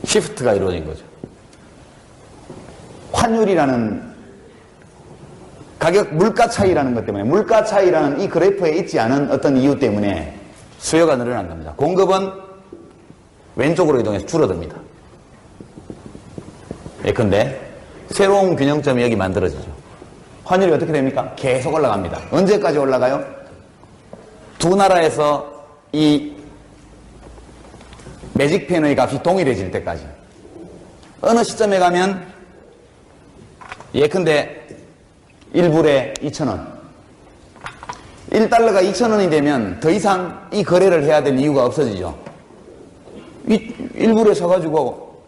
시프트가 이루어진 거죠. 환율이라는 물가 차이라는 것 때문에, 물가 차이라는 이 그래프에 있지 않은 어떤 이유 때문에 수요가 늘어난 겁니다. 공급은 왼쪽으로 이동해서 줄어듭니다. 예컨대 새로운 균형점이 여기 만들어지죠. 환율이 어떻게 됩니까? 계속 올라갑니다. 언제까지 올라가요? 두 나라에서 이 매직펜의 값이 동일해질 때까지. 어느 시점에 가면 예컨대 1불에 2,000원. 1달러가 2,000원이 되면 더 이상 이 거래를 해야 될 이유가 없어지죠. 1불에 사가지고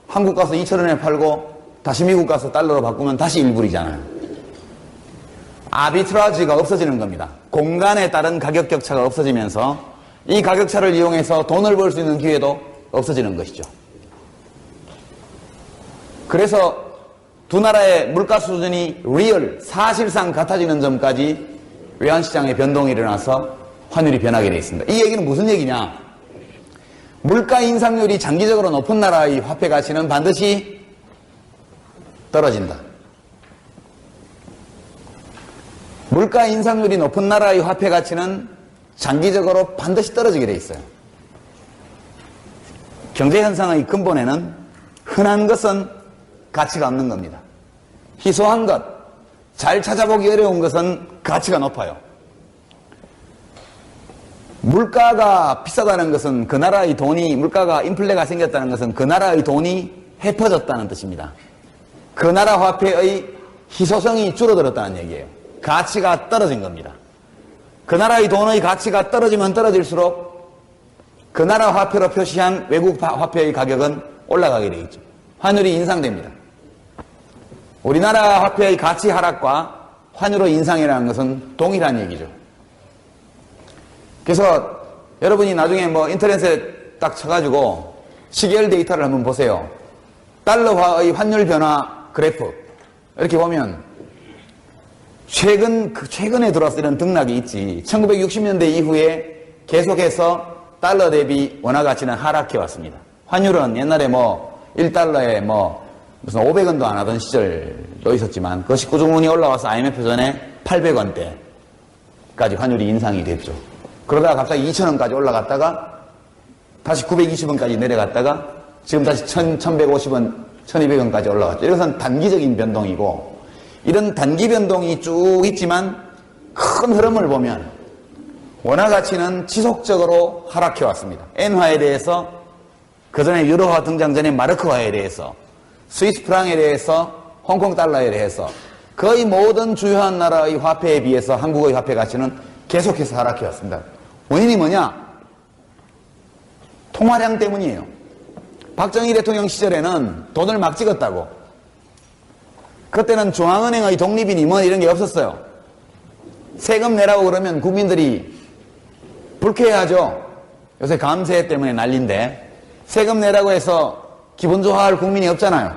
한국 가서 2,000원에 팔고 다시 미국 가서 달러로 바꾸면 다시 1불이잖아요. 아비트라지가 없어지는 겁니다. 공간에 따른 가격 격차가 없어지면서 이 가격차를 이용해서 돈을 벌 수 있는 기회도 없어지는 것이죠. 그래서 두 나라의 물가 수준이 사실상 같아지는 점까지 외환시장에 변동이 일어나서 환율이 변하게 되어 있습니다. 이 얘기는 무슨 얘기냐? 물가 인상률이 장기적으로 높은 나라의 화폐 가치는 반드시 떨어진다. 물가 인상률이 높은 나라의 화폐 가치는 장기적으로 반드시 떨어지게 돼 있어요. 경제 현상의 근본에는 흔한 것은 가치가 없는 겁니다. 희소한 것, 잘 찾아보기 어려운 것은 가치가 높아요. 물가가 비싸다는 것은 그 나라의 돈이, 물가가 인플레가 생겼다는 것은 그 나라의 돈이 헤퍼졌다는 뜻입니다. 그 나라 화폐의 희소성이 줄어들었다는 얘기예요. 가치가 떨어진 겁니다. 그 나라의 돈의 가치가 떨어지면 떨어질수록 그 나라 화폐로 표시한 외국 화폐의 가격은 올라가게 되겠죠. 환율이 인상됩니다. 우리나라 화폐의 가치 하락과 환율의 인상이라는 것은 동일한 얘기죠. 그래서 여러분이 나중에 뭐 인터넷에 딱 쳐가지고 시계열 데이터를 한번 보세요. 달러화의 환율 변화 그래프 이렇게 보면 최근에 들어와서 이런 등락이 있지. 1960년대 이후에 계속해서 달러 대비 원화 가치는 하락해 왔습니다. 환율은 옛날에 뭐 1달러에 뭐 무슨 500원도 안 하던 시절도 있었지만 그것이 꾸준히 올라와서 IMF 전에 800원대까지 환율이 인상이 됐죠. 그러다가 갑자기 2,000원까지 올라갔다가 다시 920원까지 내려갔다가 지금 다시 1,150원, 1,200원까지 올라갔죠. 이것은 단기적인 변동이고 이런 단기 변동이 쭉 있지만 큰 흐름을 보면 원화 가치는 지속적으로 하락해 왔습니다. 엔화에 대해서 그전에 유로화 등장 전에 마르크화에 대해서 스위스 프랑에 대해서 홍콩 달러에 대해서 거의 모든 주요한 나라의 화폐에 비해서 한국의 화폐 가치는 계속해서 하락해 왔습니다. 원인이 뭐냐? 통화량 때문이에요. 박정희 대통령 시절에는 돈을 막 찍었다고. 그때는 중앙은행의 독립이니 뭐 이런 게 없었어요. 세금 내라고 그러면 국민들이 불쾌해하죠. 요새 감세 때문에 난리인데 세금 내라고 해서 기분 좋아할 국민이 없잖아요.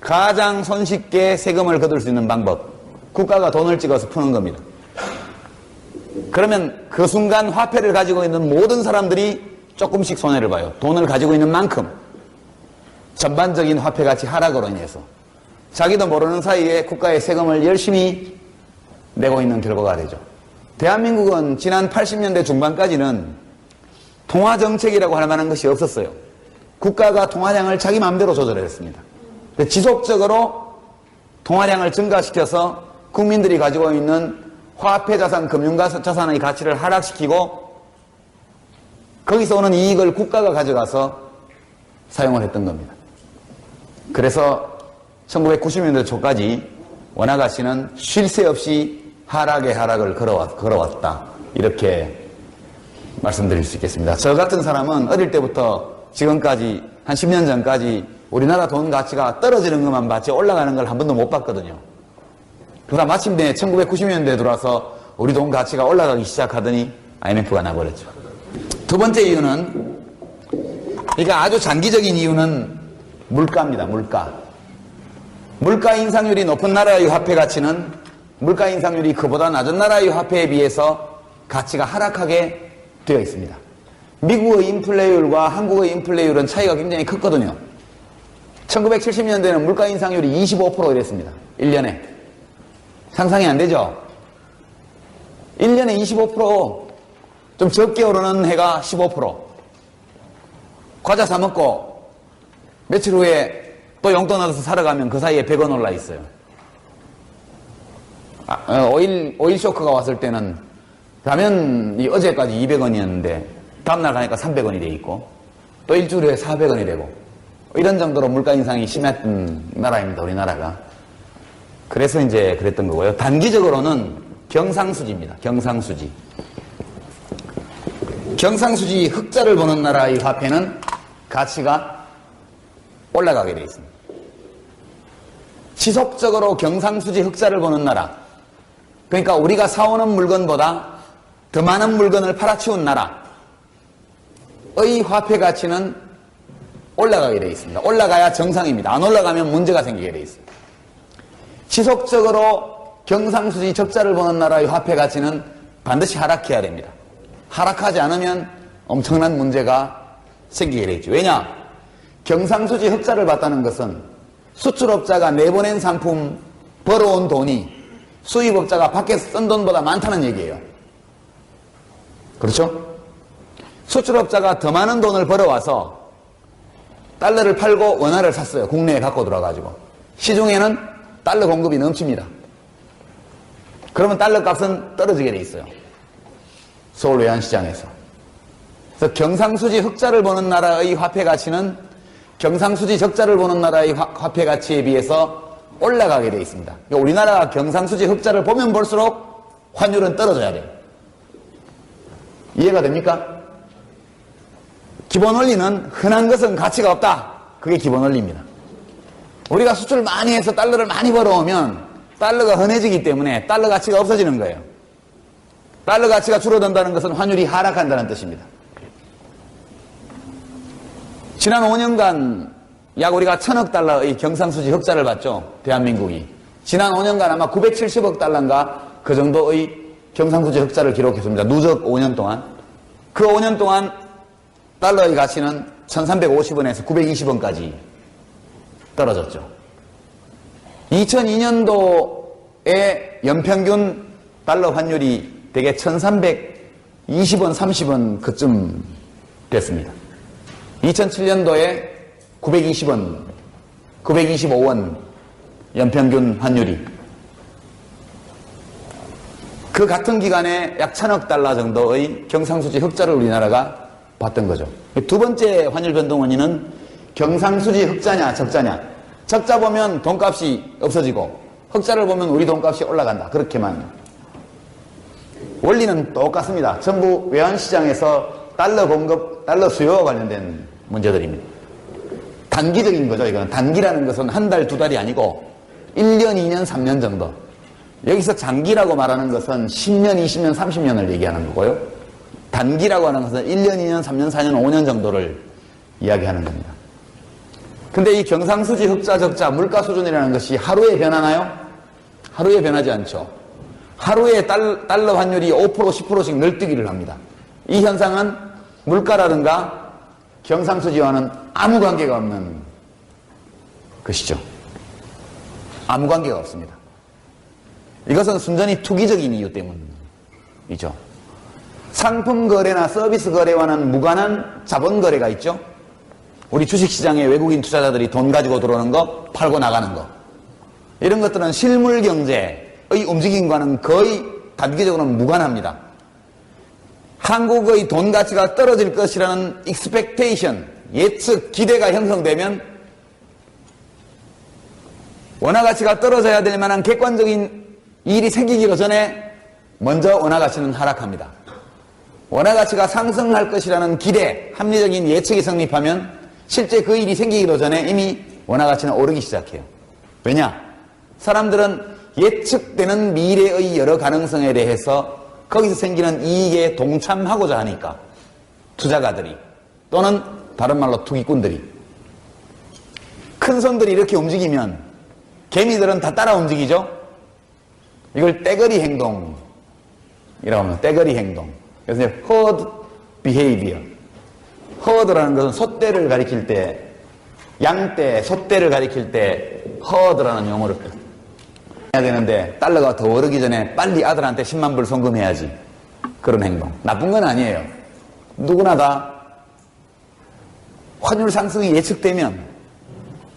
가장 손쉽게 세금을 거둘 수 있는 방법, 국가가 돈을 찍어서 푸는 겁니다. 그러면 그 순간 화폐를 가지고 있는 모든 사람들이 조금씩 손해를 봐요. 돈을 가지고 있는 만큼 전반적인 화폐 가치 하락으로 인해서 자기도 모르는 사이에 국가의 세금을 열심히 내고 있는 결과가 되죠. 대한민국은 지난 80년대 중반까지는 통화정책이라고 할 만한 것이 없었어요. 국가가 통화량을 자기 마음대로 조절했습니다. 지속적으로 통화량을 증가시켜서 국민들이 가지고 있는 화폐 자산, 금융자산의 가치를 하락시키고 거기서 오는 이익을 국가가 가져가서 사용을 했던 겁니다. 그래서 1990년대 초까지 원화 가치는 쉴 새 없이 하락의 하락을 걸어왔다. 이렇게 말씀드릴 수 있겠습니다. 저 같은 사람은 어릴 때부터 지금까지 한 10년 전까지 우리나라 돈 가치가 떨어지는 것만 봤지 올라가는 걸 한 번도 못 봤거든요. 그러다 마침내 1990년대에 들어와서 우리 돈 가치가 올라가기 시작하더니 IMF가 나버렸죠. 두 번째 이유는, 그러니까 아주 장기적인 이유는 물가입니다. 물가 인상률이 높은 나라의 화폐 가치는 물가 인상률이 그보다 낮은 나라의 화폐에 비해서 가치가 하락하게 되어 있습니다. 미국의 인플레이율과 한국의 인플레이율은 차이가 굉장히 컸거든요. 1970년대에는 물가 인상률이 25% 이랬습니다. 1년에. 상상이 안 되죠? 1년에 25%, 좀 적게 오르는 해가 15%. 과자 사 먹고 며칠 후에 또 용돈 얻어서 사러 가면 그 사이에 100원 올라 있어요. 오일 쇼크가 왔을 때는 라면이 어제까지 200원이었는데 다음날 가니까 300원이 돼 있고 또 일주일 후에 400원이 되고 이런 정도로 물가 인상이 심했던 나라입니다. 우리나라가. 그래서 이제 그랬던 거고요. 단기적으로는 경상수지입니다. 경상수지. 경상수지 흑자를 보는 나라의 화폐는 가치가 올라가게 되어 있습니다. 지속적으로 경상수지 흑자를 보는 나라, 그러니까 우리가 사오는 물건보다 더 많은 물건을 팔아치운 나라의 화폐 가치는 올라가게 되어 있습니다. 올라가야 정상입니다. 안 올라가면 문제가 생기게 되어 있습니다. 지속적으로 경상수지 적자를 보는 나라의 화폐 가치는 반드시 하락해야 됩니다. 하락하지 않으면 엄청난 문제가 생기게 되겠죠. 왜냐? 경상수지 흑자를 봤다는 것은 수출업자가 내보낸 상품 벌어온 돈이 수입업자가 밖에서 쓴 돈보다 많다는 얘기예요. 그렇죠? 수출업자가 더 많은 돈을 벌어와서 달러를 팔고 원화를 샀어요. 국내에 갖고 들어와가지고. 시중에는 달러 공급이 넘칩니다. 그러면 달러 값은 떨어지게 돼 있어요. 서울 외환시장에서. 그래서 경상수지 흑자를 보는 나라의 화폐 가치는 경상수지 적자를 보는 나라의 화폐 가치에 비해서 올라가게 돼 있습니다. 그러니까 우리나라가 경상수지 흑자를 보면 볼수록 환율은 떨어져야 돼요. 이해가 됩니까? 기본 원리는 흔한 것은 가치가 없다. 그게 기본 원리입니다. 우리가 수출을 많이 해서 달러를 많이 벌어오면 달러가 흔해지기 때문에 달러 가치가 없어지는 거예요. 달러 가치가 줄어든다는 것은 환율이 하락한다는 뜻입니다. 지난 5년간 약 우리가 1000억 달러의 경상수지 흑자를 봤죠. 대한민국이. 지난 5년간 아마 970억 달러인가 그 정도의 경상수지 흑자를 기록했습니다. 누적 5년 동안. 그 5년 동안 달러의 가치는 1350원에서 920원까지 떨어졌죠. 2002년도에 연평균 달러 환율이 대개 1320원, 30원 그쯤 됐습니다. 2007년도에 920원, 925원 연평균 환율이. 그 같은 기간에 약 1000억 달러 정도의 경상수지 흑자를 우리나라가 봤던 거죠. 두 번째 환율 변동 원인은 경상수지 흑자냐 적자냐. 적자 보면 돈값이 없어지고 흑자를 보면 우리 돈값이 올라간다. 그렇게만. 원리는 똑같습니다. 전부 외환시장에서 달러 공급, 달러 수요와 관련된 문제들입니다. 단기적인 거죠. 이거는 단기라는 것은 한 달, 두 달이 아니고 1년, 2년, 3년 정도. 여기서 장기라고 말하는 것은 10년, 20년, 30년을 얘기하는 거고요. 단기라고 하는 것은 1년, 2년, 3년, 4년, 5년 정도를 이야기하는 겁니다. 근데 이 경상수지 흑자, 적자, 물가 수준이라는 것이 하루에 변하나요? 하루에 변하지 않죠. 하루에 달러 환율이 5%, 10%씩 늘뛰기를 합니다. 이 현상은 물가라든가 경상수지와는 아무 관계가 없는 것이죠. 아무 관계가 없습니다. 이것은 순전히 투기적인 이유 때문이죠. 상품 거래나 서비스 거래와는 무관한 자본 거래가 있죠. 우리 주식시장에 외국인 투자자들이 돈 가지고 들어오는 거, 팔고 나가는 거. 이런 것들은 실물 경제의 움직임과는 거의 단기적으로는 무관합니다. 한국의 돈 가치가 떨어질 것이라는 expectation, 예측, 기대가 형성되면 원화 가치가 떨어져야 될 만한 객관적인 일이 생기기도 전에 먼저 원화 가치는 하락합니다. 원화 가치가 상승할 것이라는 기대, 합리적인 예측이 성립하면 실제 그 일이 생기기도 전에 이미 원화 가치는 오르기 시작해요. 왜냐? 사람들은 예측되는 미래의 여러 가능성에 대해서 거기서 생기는 이익에 동참하고자 하니까 투자가들이 또는 다른 말로 투기꾼들이 큰 손들이 이렇게 움직이면 개미들은 다 따라 움직이죠. 이걸 떼거리 행동이라고 합니다. 떼거리 행동. 그래서 herd behavior. herd라는 것은 소떼를 가리킬 때, 양떼, 소떼를 가리킬 때 herd라는 용어를 해야 되는데 달러가 더 오르기 전에 빨리 아들한테 10만 불 송금해야지. 그런 행동. 나쁜 건 아니에요. 누구나 다 환율 상승이 예측되면,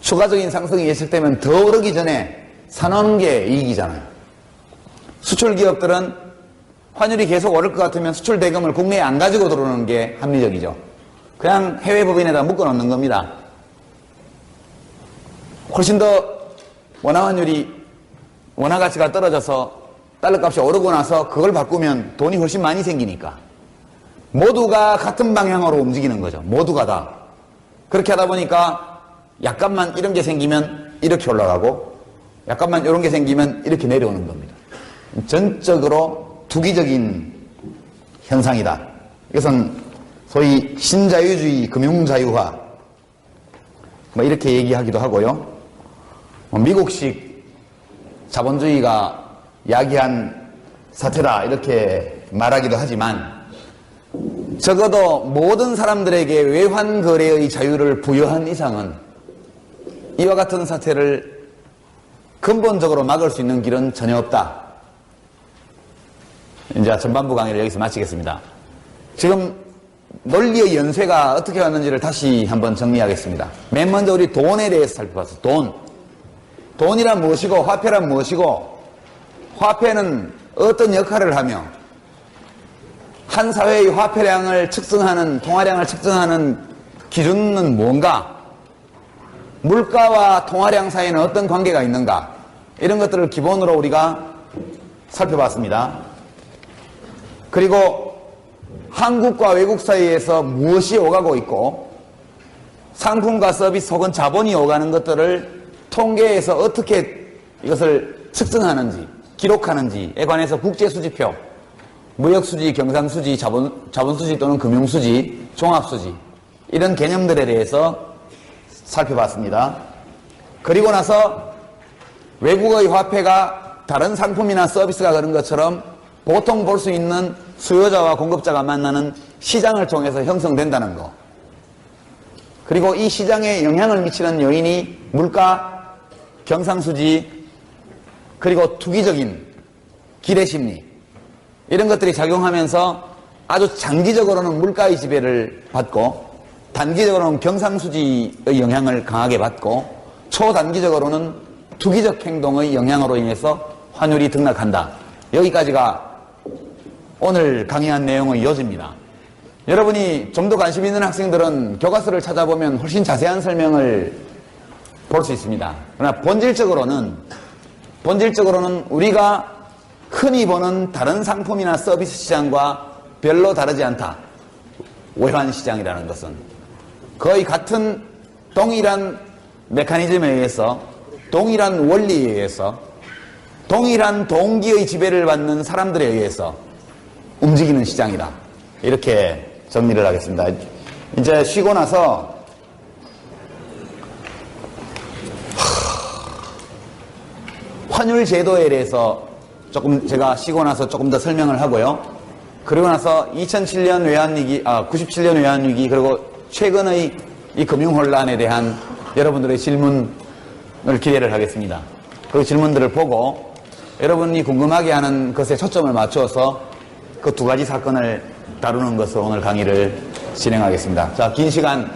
추가적인 상승이 예측되면 더 오르기 전에 사놓는 게 이익이잖아요. 수출 기업들은 환율이 계속 오를 것 같으면 수출 대금을 국내에 안 가지고 들어오는 게 합리적이죠. 그냥 해외 법인에다 묶어 놓는 겁니다. 훨씬 더 원화 가치가 떨어져서 달러 값이 오르고 나서 그걸 바꾸면 돈이 훨씬 많이 생기니까 모두가 같은 방향으로 움직이는 거죠. 모두가 다. 그렇게 하다 보니까 약간만 이런 게 생기면 이렇게 올라가고 약간만 이런 게 생기면 이렇게 내려오는 겁니다. 전적으로 투기적인 현상이다. 이것은 소위 신자유주의 금융자유화 뭐 이렇게 얘기하기도 하고요. 미국식 자본주의가 야기한 사태다 이렇게 말하기도 하지만 적어도 모든 사람들에게 외환 거래의 자유를 부여한 이상은 이와 같은 사태를 근본적으로 막을 수 있는 길은 전혀 없다. 이제 전반부 강의를 여기서 마치겠습니다. 지금 논리의 연쇄가 어떻게 왔는지를 다시 한번 정리하겠습니다. 맨 먼저 우리 돈에 대해서 살펴봤어. 돈이란 무엇이고 화폐란 무엇이고 화폐는 어떤 역할을 하며 한 사회의 화폐량을 측정하는 통화량을 측정하는 기준은 뭔가, 물가와 통화량 사이에는 어떤 관계가 있는가, 이런 것들을 기본으로 우리가 살펴봤습니다. 그리고 한국과 외국 사이에서 무엇이 오가고 있고 상품과 서비스 혹은 자본이 오가는 것들을 통계에서 어떻게 이것을 측정하는지 기록하는지에 관해서 국제수지표, 무역수지, 경상수지, 자본수지 또는 금융수지, 종합수지 이런 개념들에 대해서 살펴봤습니다. 그리고 나서 외국의 화폐가 다른 상품이나 서비스가 그런 것처럼 보통 볼 수 있는 수요자와 공급자가 만나는 시장을 통해서 형성된다는 거. 그리고 이 시장에 영향을 미치는 요인이 물가, 경상수지, 그리고 투기적인 기대심리 이런 것들이 작용하면서 아주 장기적으로는 물가의 지배를 받고 단기적으로는 경상수지의 영향을 강하게 받고 초단기적으로는 투기적 행동의 영향으로 인해서 환율이 등락한다. 여기까지가 오늘 강의한 내용의 요지입니다. 여러분이 좀 더 관심 있는 학생들은 교과서를 찾아보면 훨씬 자세한 설명을 볼 수 있습니다. 그러나 본질적으로는 우리가 흔히 보는 다른 상품이나 서비스 시장과 별로 다르지 않다. 외환 시장이라는 것은 거의 같은 동일한 메커니즘에 의해서, 동일한 원리에 의해서, 동일한 동기의 지배를 받는 사람들에 의해서 움직이는 시장이다. 이렇게 정리를 하겠습니다. 이제 쉬고 나서 환율 제도에 대해서 제가 쉬고 나서 조금 더 설명을 하고요. 그리고 나서 2007년 외환위기, 97년 외환위기, 그리고 최근의 이 금융혼란에 대한 여러분들의 질문을 기대를 하겠습니다. 그 질문들을 보고 여러분이 궁금하게 하는 것에 초점을 맞추어서 그 두 가지 사건을 다루는 것으로 오늘 강의를 진행하겠습니다. 자, 긴 시간